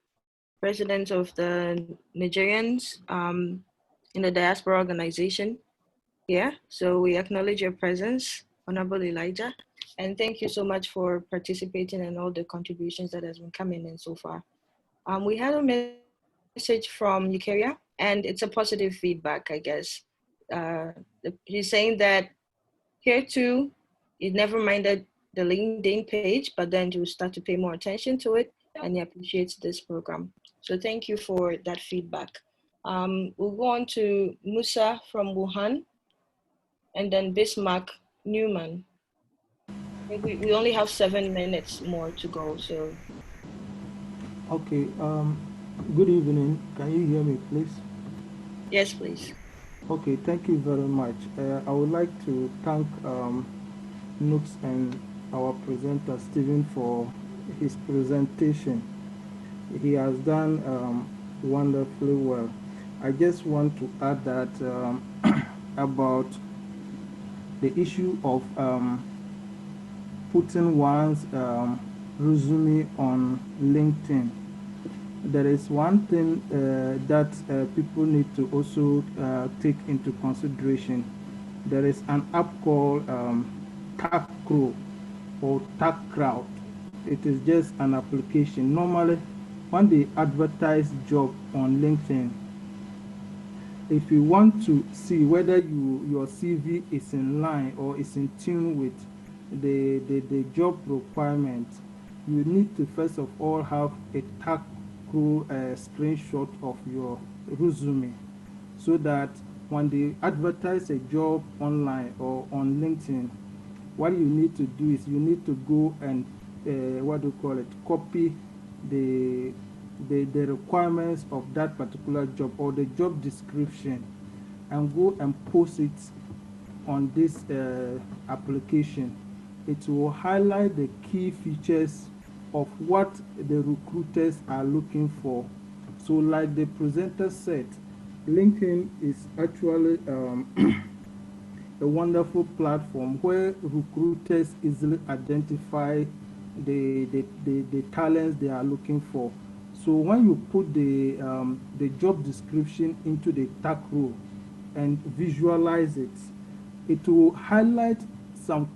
president of the Nigerians in the diaspora organization. Yeah, so we acknowledge your presence, Honorable Elijah, and thank you so much for participating in all the contributions that has been coming in so far. We had a message from Eukaria, and it's a positive feedback, I guess. He's saying that here too, he never minded the LinkedIn page, but then you start to pay more attention to it, and he appreciates this program. So thank you for that feedback. We'll go on to Musa from Wuhan, and then Bismarck Newman. We only have 7 minutes more to go, so. Okay, good evening. Can you hear me, please? Yes, please. Okay, thank you very much. I would like to thank NUGS and our presenter, Stephen, for his presentation. He has done wonderfully well. I just want to add that about the issue of putting one's resume on LinkedIn. There is one thing that people need to also take into consideration. There is an app called TagCrow or TagCrowd. It is just an application. Normally, when they advertise job on LinkedIn, if you want to see whether your CV is in line or is in tune with the job requirement, you need to first of all have a TagCrow screenshot of your resume, so that when they advertise a job online or on LinkedIn, what you need to do is you need to go and copy the requirements of that particular job or the job description and go and post it on this application. It will highlight the key features of what the recruiters are looking for. So like the presenter said, LinkedIn is actually a wonderful platform where recruiters easily identify the talents they are looking for. So when you put the job description into the TagCrow and visualize it, it will highlight some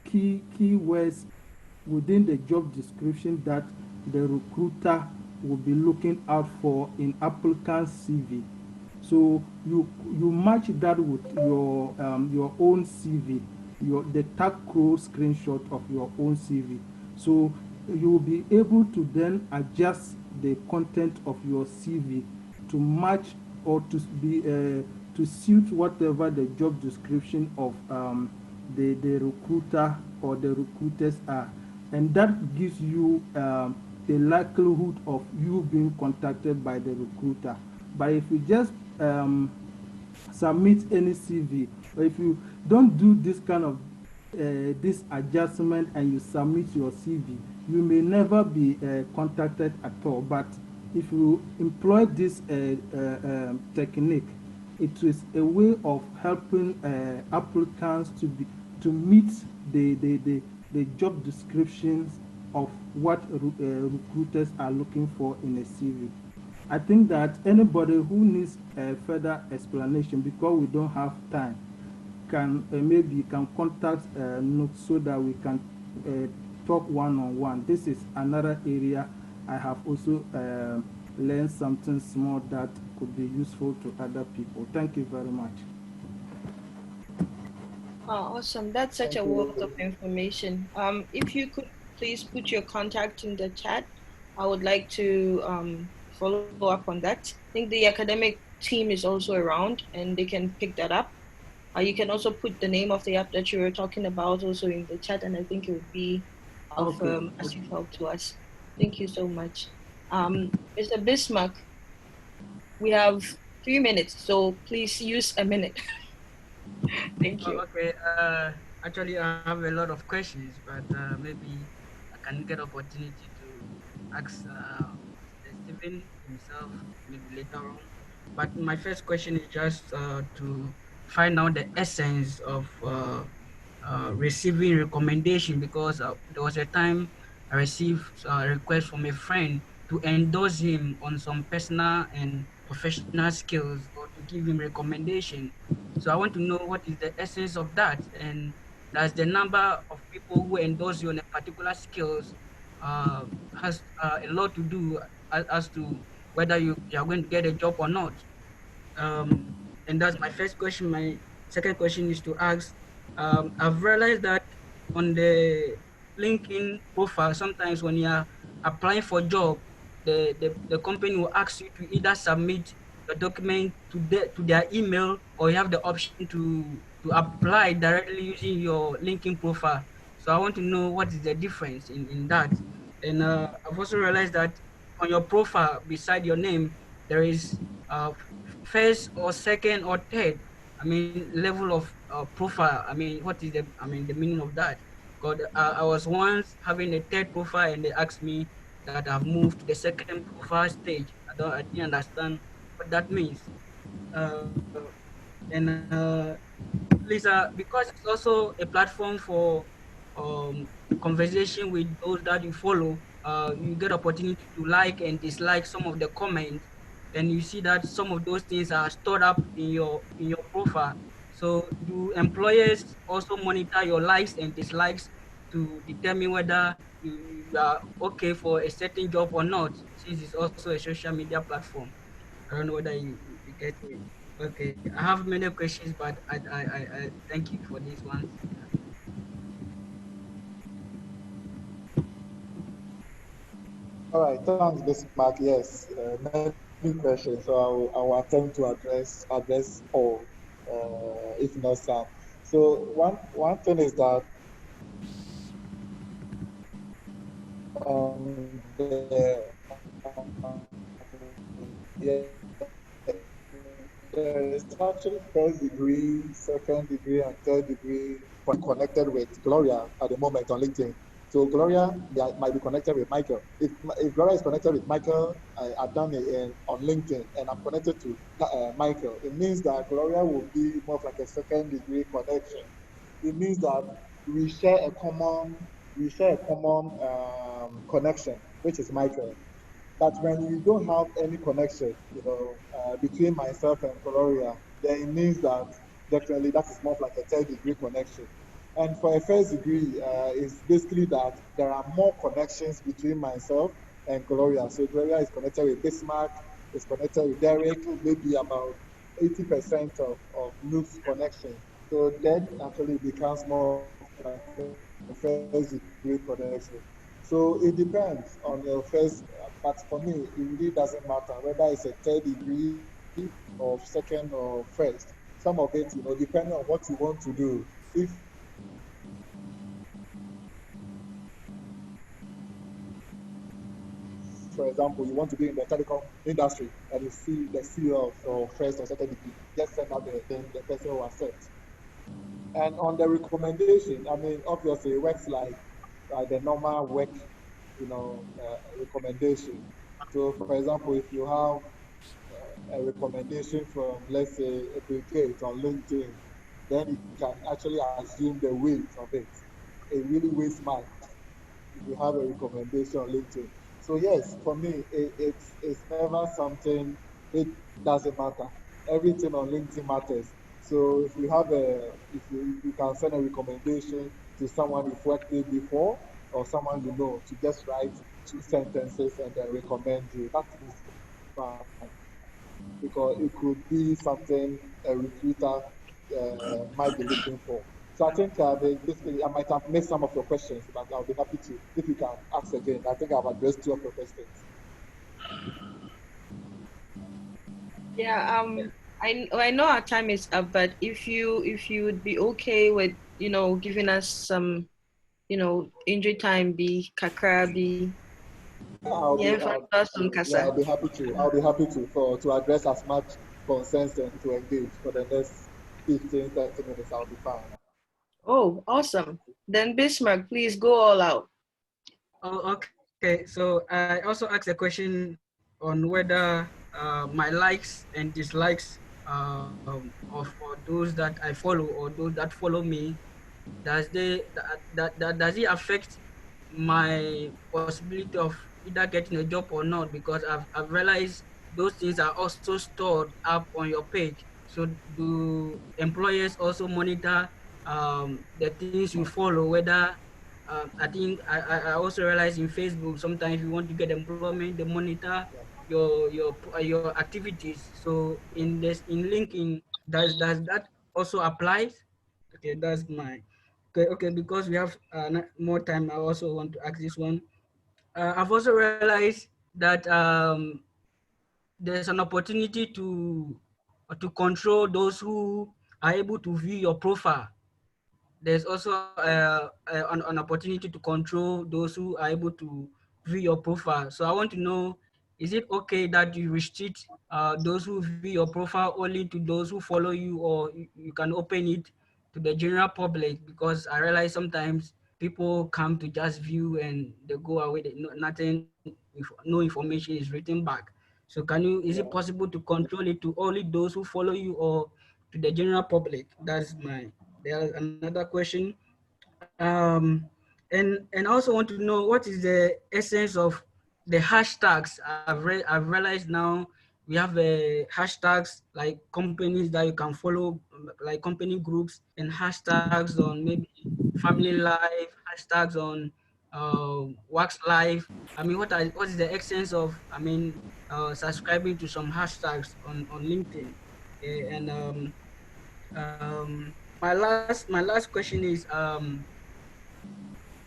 keywords within the job description that the recruiter will be looking out for in applicant's CV. So you match that with your own CV, the TagCrow screenshot of your own CV. So you will be able to then adjust the content of your CV to match or to suit whatever the job description of the recruiter or the recruiters are, and that gives you the likelihood of you being contacted by the recruiter. But if you just submit any CV, or if you don't do this kind of this adjustment and you submit your CV, you may never be contacted at all. But if you employ this technique, it is a way of helping applicants to meet the job descriptions of what recruiters are looking for in a CV. I think that anybody who needs further explanation, because we don't have time, can maybe contact NUGS so that we can talk one-on-one. This is another area I have also learned something small that could be useful to other people. Thank you very much. Awesome. That's such a Thank wealth of you. information. If you could please put your contact in the chat, I would like to follow up on that. I think the academic team is also around and they can pick that up. You can also put the name of the app that you were talking about also in the chat, and I think it would be of Okay. massive help to us. Thank you so much. Mr. Bismarck, we have 3 minutes, so please use a minute. Thank you. Okay. Actually, I have a lot of questions, but maybe I can get opportunity to ask Mr. Stephen himself maybe later on. But my first question is just to find out the essence of receiving recommendation, because there was a time I received a request from a friend to endorse him on some personal and professional skills or to give him recommendation. So I want to know what is the essence of that, and does the number of people who endorse you on a particular skills has a lot to do as to whether you are going to get a job or not. Um, and that's my first question. My second question is to ask, I've realized that on the LinkedIn profile, sometimes when you are applying for job, the company will ask you to either submit your document to their email, or you have the option to apply directly using your LinkedIn profile. So I want to know what is the difference in that. And I've also realized that on your profile beside your name, there is first or second or third, I mean, level of profile. I mean, what is the meaning of that? Because I was once having a third profile and they asked me that I've moved to the second profile stage. I didn't understand what that means. Uh, and please, because it's also a platform for um, conversation with those that you follow, you get opportunity to like and dislike some of the comments, and you see that some of those things are stored up in your profile. So do employers also monitor your likes and dislikes to determine whether you are okay for a certain job or not, since it's also a social media platform? I don't know whether you get me. Okay, I have many questions, but I thank you for these ones. All right, thanks, Bismarck. Yes, many questions. So I will attempt to address all, if not some. So one thing is that yeah, there is actually first degree, second degree, and third degree connected with Gloria at the moment on LinkedIn. So Gloria might be connected with Michael. If Gloria is connected with Michael, I've done it on LinkedIn, and I'm connected to Michael. It means that Gloria will be more of like a second degree connection. It means that we share a common connection, which is Michael. But when you don't have any connection, between myself and Gloria, then it means that definitely that is more of like a third degree connection. And for a first degree, it's basically that there are more connections between myself and Gloria. So Gloria is connected with Bismarck, is connected with Derek, maybe about 80% of Luke's connection. So that actually becomes more of like a first degree connection. So it depends on your first, but for me, it really doesn't matter whether it's a third degree or second or first. Some of it, depending on what you want to do. If, for example, you want to be in the telecom industry and you see the CEO of first or second degree, just send out the thing, the person will accept. And on the recommendation, I mean, obviously, it works like the normal work, recommendation. So, for example, if you have a recommendation from, let's say, a Bill Gates on LinkedIn, then you can actually assume the weight of it. It really weighs much if you have a recommendation on LinkedIn. So yes, for me, it's never something. It doesn't matter. Everything on LinkedIn matters. So if you can send a recommendation to someone you've worked with before, or someone you know to just write 2 sentences and then recommend you. That is fine because it could be something a recruiter might be looking for. So I think basically I might have missed some of your questions, but I'll be happy to if you can ask again. I think I've addressed 2 of your questions. Yeah, I know our time is up, but if you would be okay with, giving us some, injury time be kakra be I'll yeah, be, for I'll, us yeah, kasa. I'll be happy to. I'll be happy to address as much concerns and to engage for the next 15, 30 minutes. I'll be fine. Oh, awesome. Then Bismarck, please go all out. Oh, okay. So I also asked a question on whether my likes and dislikes of or those that I follow or those that follow me, does it affect my possibility of either getting a job or not? Because I've realized those things are also stored up on your page. So do employers also monitor the things you follow? Whether I think I also realize in Facebook sometimes if you want to get employment, they monitor your activities. So in LinkedIn, does that also applies? Okay, that's my okay. Because we have more time, I also want to ask this one. I've also realized that there's an opportunity to control those who are able to view your profile. There's also an opportunity to control those who are able to view your profile. So I want to know, is it okay that you restrict those who view your profile only to those who follow you, or you can open it to the general public? Because I realize sometimes people come to just view and they go away, nothing, if no information is written back. So is it possible to control it to only those who follow you or to the general public? There's another question. And I also want to know what is the essence of the hashtags. I've realized now we have hashtags like companies that you can follow, like company groups, and hashtags on maybe family life, hashtags on works life. I mean, what is the essence of, subscribing to some hashtags on LinkedIn? And my last question is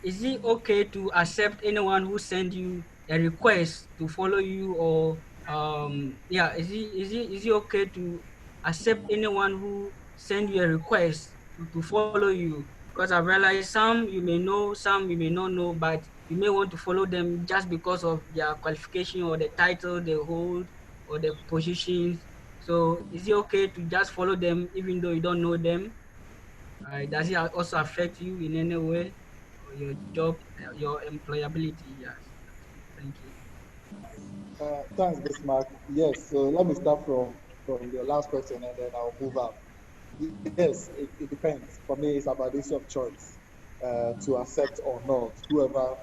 it okay to accept anyone who send you a request to follow you, or yeah, is it okay to accept anyone who send you a request to follow you? Because I've realized some you may know, some you may not know, but you may want to follow them just because of their qualification or the title they hold or the positions. So is it okay to just follow them even though you don't know them? Does it also affect you in any way, or your job, your employability? Yes. Thank you. Thanks, Bismarck. Yes, so let me start from your last question and then I'll move up. Yes, it depends. For me, it's about the issue of choice to accept or not whoever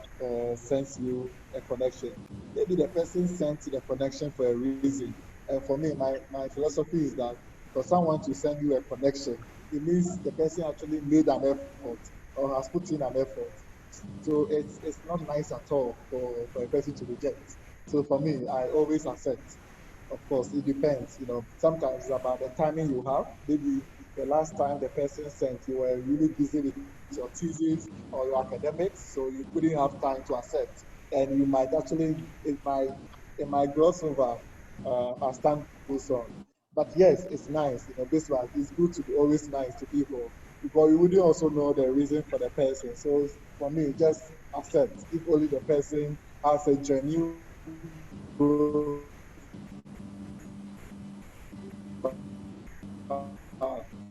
sends you a connection. Maybe the person sent the connection for a reason. And for me, my philosophy is that for someone to send you a connection, it means the person actually made an effort or has put in an effort. So it's not nice at all for a person to reject. So for me, I always accept. Of course, it depends. Sometimes it's about the timing you have. Maybe the last time the person sent, you were really busy with your thesis or your academics, so you couldn't have time to accept. And you might actually, it might gloss over as time goes on. But yes, it's nice. This one, it's good to be always nice to people, but you wouldn't also know the reason for the person. So for me, just accept. If only the person has a genuine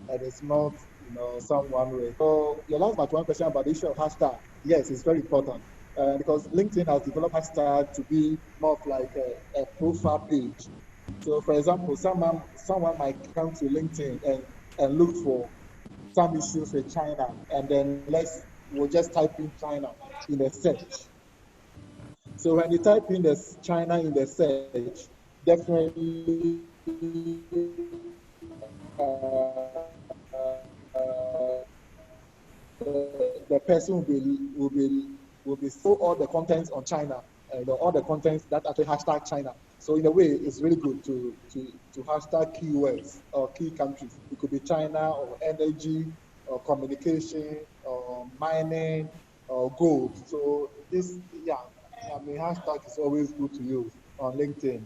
and it's not, someone with. So your last but one question about the issue of hashtag. Yes, it's very important because LinkedIn has developed hashtag to be more of like a profile page. So, for example, someone might come to LinkedIn and look for some issues with China, and then we'll just type in China in the search. So when you type in this China in the search, definitely the person will be will be so all the contents on China, all the contents that actually hashtag China. So in a way, it's really good to hashtag keywords or key countries. It could be China or energy or communication or mining or gold. So this, yeah, I mean, hashtag is always good to use on LinkedIn.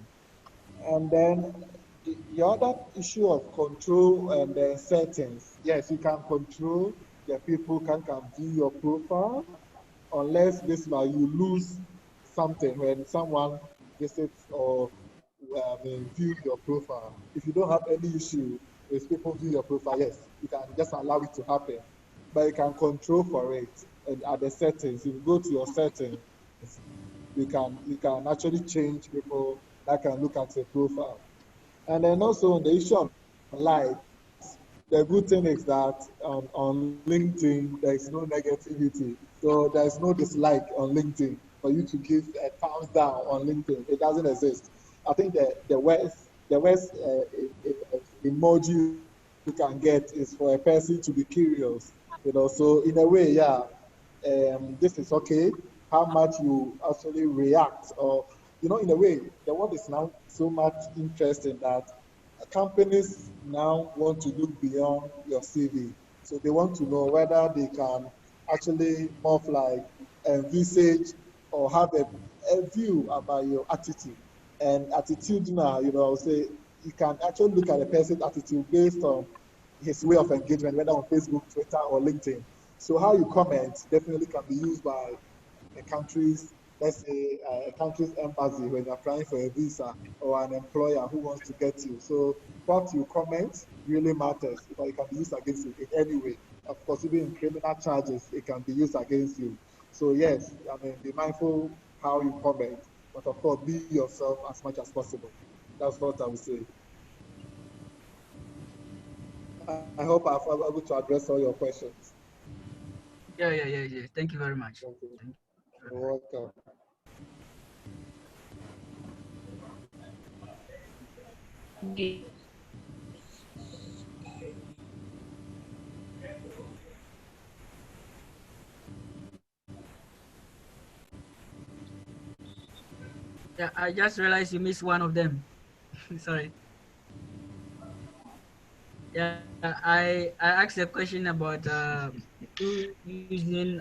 And then the other issue of control and settings. Yes, you can control the people can view your profile, unless this way you lose something when someone visits or view your profile. If you don't have any issue with people view your profile, yes, you can just allow it to happen. But you can control for it. And at the settings, if you go to your settings, you can actually change people that can look at your profile. And then also on the issue of likes, the good thing is that on LinkedIn, there is no negativity. So there's no dislike on LinkedIn for you to give a thumbs down on LinkedIn. It doesn't exist. I think the worst emoji you can get is for a person to be curious. So in a way, yeah, this is okay. How much you actually react, or in a way, the world is now so much interesting that companies now want to look beyond your CV. So they want to know whether they can actually more like envisage or have a view about your attitude. And attitude now, I would say you can actually look at a person's attitude based on his way of engagement, whether on Facebook, Twitter, or LinkedIn. So how you comment definitely can be used by a country's, let's say, a country's embassy when you're applying for a visa, or an employer who wants to get you. So what you comment really matters, because it can be used against you in any way. Of course, even in criminal charges, it can be used against you. So yes, I mean, be mindful how you comment, but of course, be yourself as much as possible. That's what I would say. I hope I've been able to address all your questions. Yeah. Thank you very much. Thank you. Thank you very You're much. welcome. The- Yeah, I just realized you missed one of them. Sorry. Yeah, I asked a question about using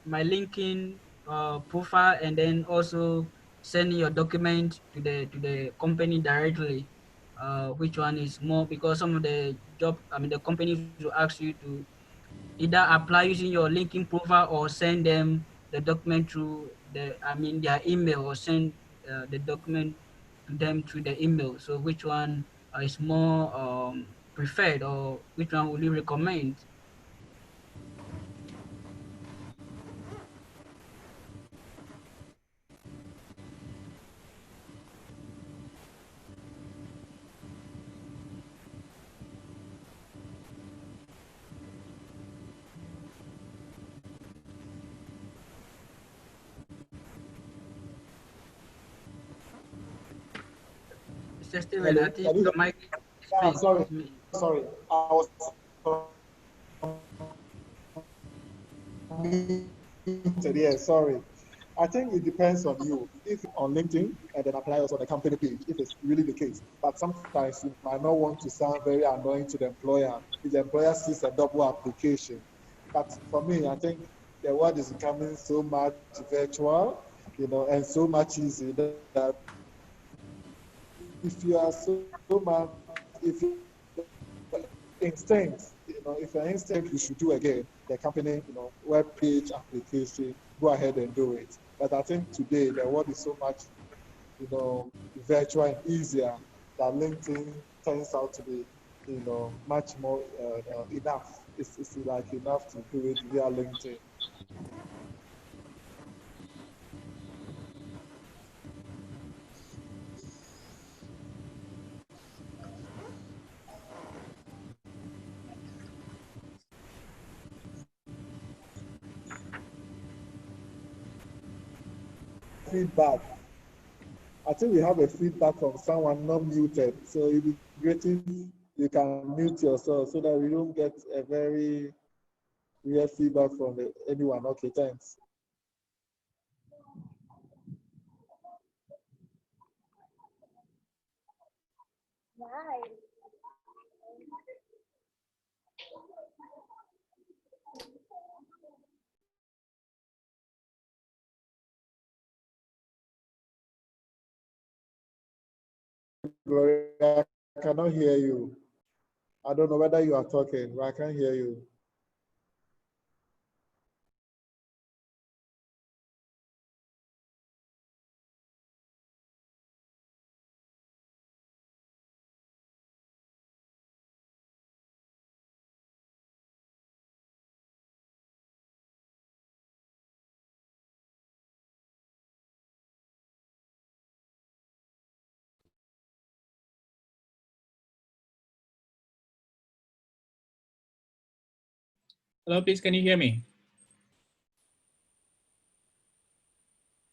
my LinkedIn profile, and then also sending your document to the company directly. Which one is more, because some of the the companies will ask you to either apply using your LinkedIn profile or send them the document through their email, or send the document to them through the email. So which one is more preferred, or which one would you recommend? Mr. Steven, I Hello, think can you? your mic is Yeah, big. sorry, sorry. I was muted. Yeah, sorry. I think it depends on you. If on LinkedIn, and then apply also on the company page, if it's really the case. But sometimes you might not want to sound very annoying to the employer if the employer sees a double application. But for me, I think the world is becoming so much virtual, and so much easy that if you are so much, if you instinct, if your instinct you should do again, the company, web page application, go ahead and do it. But I think today the world is so much, virtual and easier that LinkedIn turns out to be, much more enough. It's like enough to do it via LinkedIn. Feedback. I think we have a feedback from someone not muted. So it'd be great if you can mute yourself so that we don't get a very real feedback from anyone. Okay, thanks. Gloria, I cannot hear you. I don't know whether you are talking, but I can't hear you. Hello, please, can you hear me?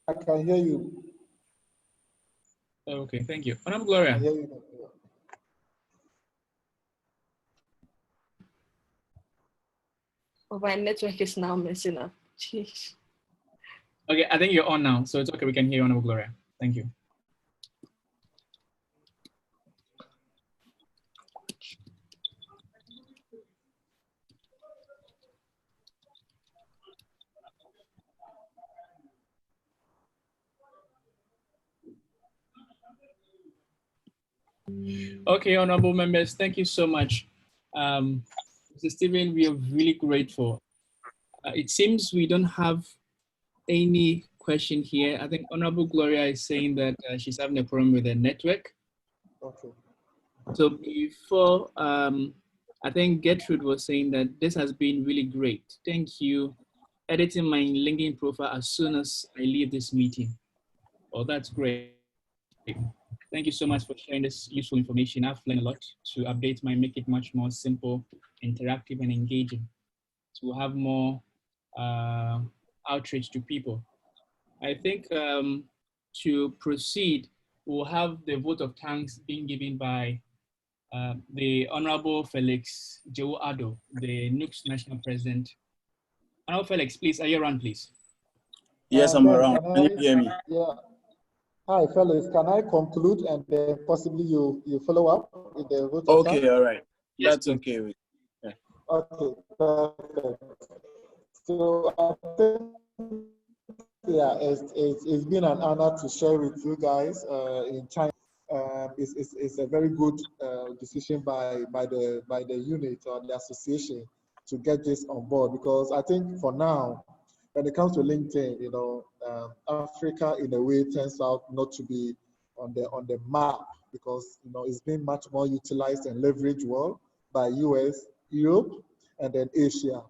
I can hear you. Okay, thank you. Honorable I Gloria. hear you. Oh, my network is now messing up. Jeez. Okay, I think you're on now, so it's okay. We can hear you, Honorable Gloria. Thank you. Okay, honorable members, thank you so much. Mr. Stephen, we are really grateful. It seems we don't have any question here. I think Honorable Gloria is saying that she's having a problem with her network. Okay. So before, I think Gertrude was saying that this has been really great. Thank you. Editing my LinkedIn profile as soon as I leave this meeting. Oh, that's great. Thank you so much for sharing this useful information. I've learned a lot to update my, make it much more simple, interactive, and engaging to have more outreach to people. I think to proceed, we'll have the vote of thanks being given by the Honorable Felix Joe Ado, the NUGS National President. Honorable Felix, please, are you around, please? Yes, I'm Ben, around. Can you hear me? Yeah. Hi, fellas. Can I conclude and then possibly you follow up with the vote of thanks? Okay, all right. Yes, That's okay with me. Okay, perfect. So I think, yeah, it's been an honor to share with you guys in China. It's a very good decision by the unit or the association to get this on board, because I think for now, when it comes to LinkedIn, Africa in a way turns out not to be on the map, because it's been much more utilized and leveraged well by US, Europe, and then Asia,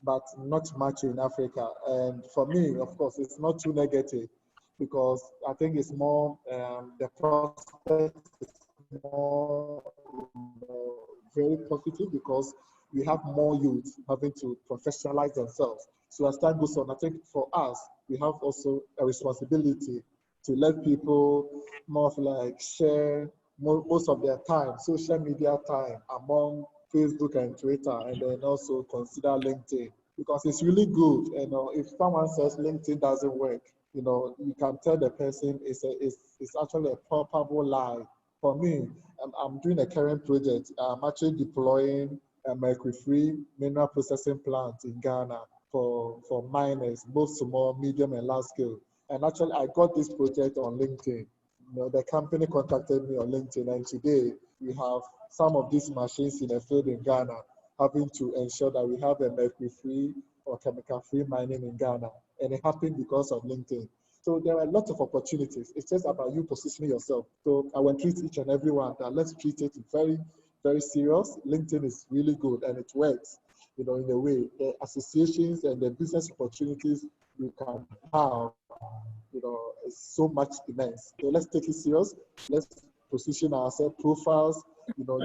but not much in Africa. And for me, of course, it's not too negative, because I think it's more the prospect is more very positive, because we have more youth having to professionalize themselves. So as time goes on, I think for us, we have also a responsibility to let people more of like share most of their time, social media time, among Facebook and Twitter, and then also consider LinkedIn, because it's really good. If someone says LinkedIn doesn't work, you can tell the person it's actually a palpable lie. For me, I'm doing a current project. I'm actually deploying a mercury-free mineral processing plant in Ghana for miners, both small, medium, and large scale. And actually, I got this project on LinkedIn. The company contacted me on LinkedIn, and today we have some of these machines in the field in Ghana, having to ensure that we have a mercury-free or chemical-free mining in Ghana. And it happened because of LinkedIn. So there are lots of opportunities. It's just about you positioning yourself. So I will treat each and every one that let's treat it very, very serious. LinkedIn is really good and it works, in a way. The associations and the business opportunities you can have, is so much immense. So let's take it serious. Let's position ourselves, profiles,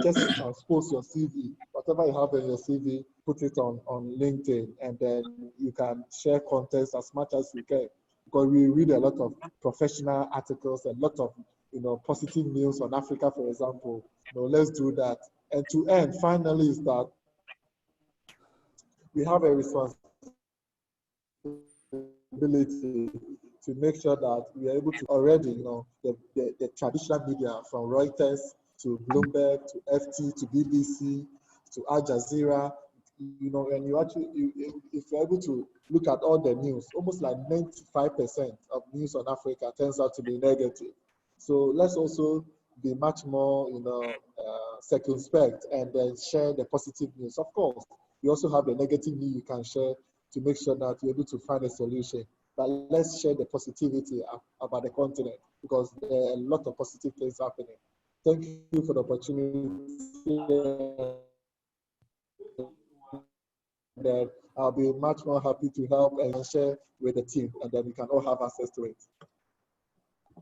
just transpose your CV. Whatever you have in your CV, put it on LinkedIn, and then you can share content as much as you can. Because we read a lot of professional articles, a lot of positive news on Africa, for example. Let's do that. And to end, finally, is that we have a responsibility to make sure that we are able to already, the traditional media from Reuters, to Bloomberg, to FT, to BBC, to Al Jazeera, you know, and if you're able to look at all the news, almost like 95% of news on Africa turns out to be negative. So let's also be much more, you know, circumspect and then share the positive news. Of course, you also have the negative news you can share to make sure that you're able to find a solution. But let's share the positivity about the continent, because there are a lot of positive things happening. Thank you for the opportunity. That I'll be much more happy to help and share with the team, and then we can all have access to it.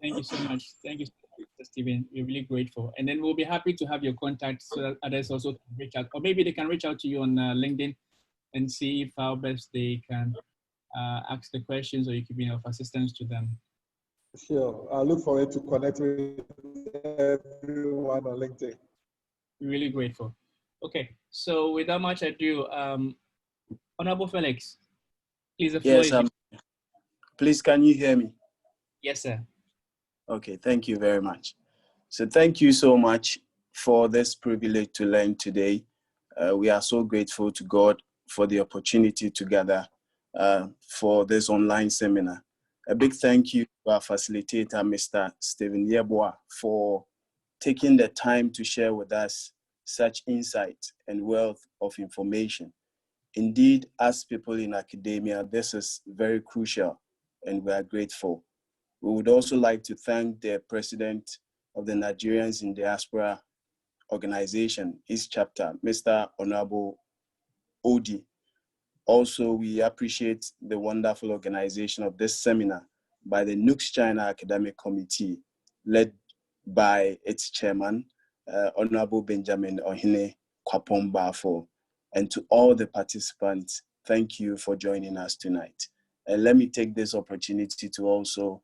Thank you so much. Thank you, Mr. Stephen. We're really grateful. And then we'll be happy to have your contact so that others also can reach out, or maybe they can reach out to you on LinkedIn and see if how best they can ask the questions, or you can be of assistance to them. Sure. I look forward to connecting with everyone on LinkedIn. Really grateful. Okay, so without much ado, Honorable Felix, please, the floor Yes, is yours. please, can you hear me? Yes, sir. Okay, thank you very much. So thank you so much for this privilege to learn today. We are so grateful to God for the opportunity to gather for this online seminar. A big thank you to our facilitator, Mr. Stephen Yeboah, for taking the time to share with us such insight and wealth of information. Indeed, as people in academia, this is very crucial, and we are grateful. We would also like to thank the president of the Nigerians in Diaspora Organization, East Chapter, Mr. Honorable Odi. Also, we appreciate the wonderful organization of this seminar by the NUGS-CHINA Academic Committee, led by its chairman, Honorable Benjamin Ohine Kwapombafo. And to all the participants, thank you for joining us tonight. And let me take this opportunity to also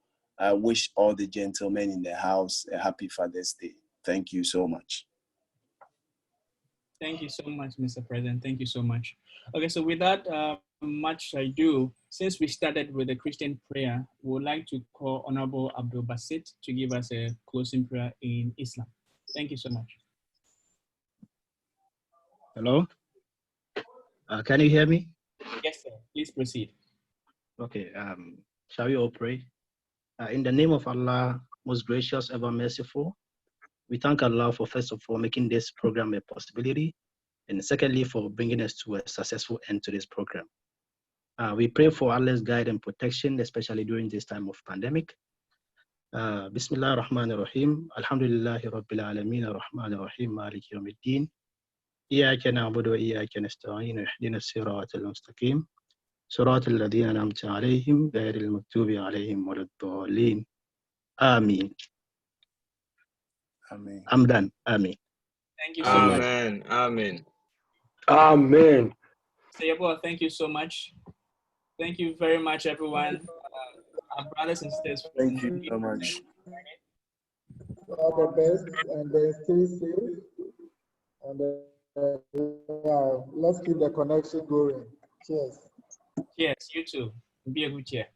wish all the gentlemen in the house a happy Father's Day. Thank you so much. Thank you so much, Mr. President. Thank you so much. Okay, so without much ado, since we started with a Christian prayer, we would like to call Honorable Abdul Basit to give us a closing prayer in Islam. Thank you so much. Hello? Can you hear me? Yes, sir. Please proceed. Okay, shall we all pray? In the name of Allah, most gracious, ever merciful, we thank Allah for, first of all, making this program a possibility, and secondly, for bringing us to a successful end to this program. We pray for Allah's guide and protection, especially during this time of pandemic. Bismillah ar-Rahman ar-Rahim. Alhamdulillahi Rabbil Alameen ar-Rahman ar-Rahim. Malik yawmiddin. إياك نعبد وإياك نستعين اهدنا الصراط المستقيم صراط الذين أنعمت عليهم غير المغضوب عليهم ولا الضالين آمين. Amen. I'm done. Amen. Thank you so much. Amen. Amen. Amen. So, Yeboah, thank you so much. Thank you very much, everyone. Our brothers and sisters. Thank you so much. All the best, and then stay safe. And yeah, let's keep the connection going. Cheers. Cheers, you too. Be a good cheer.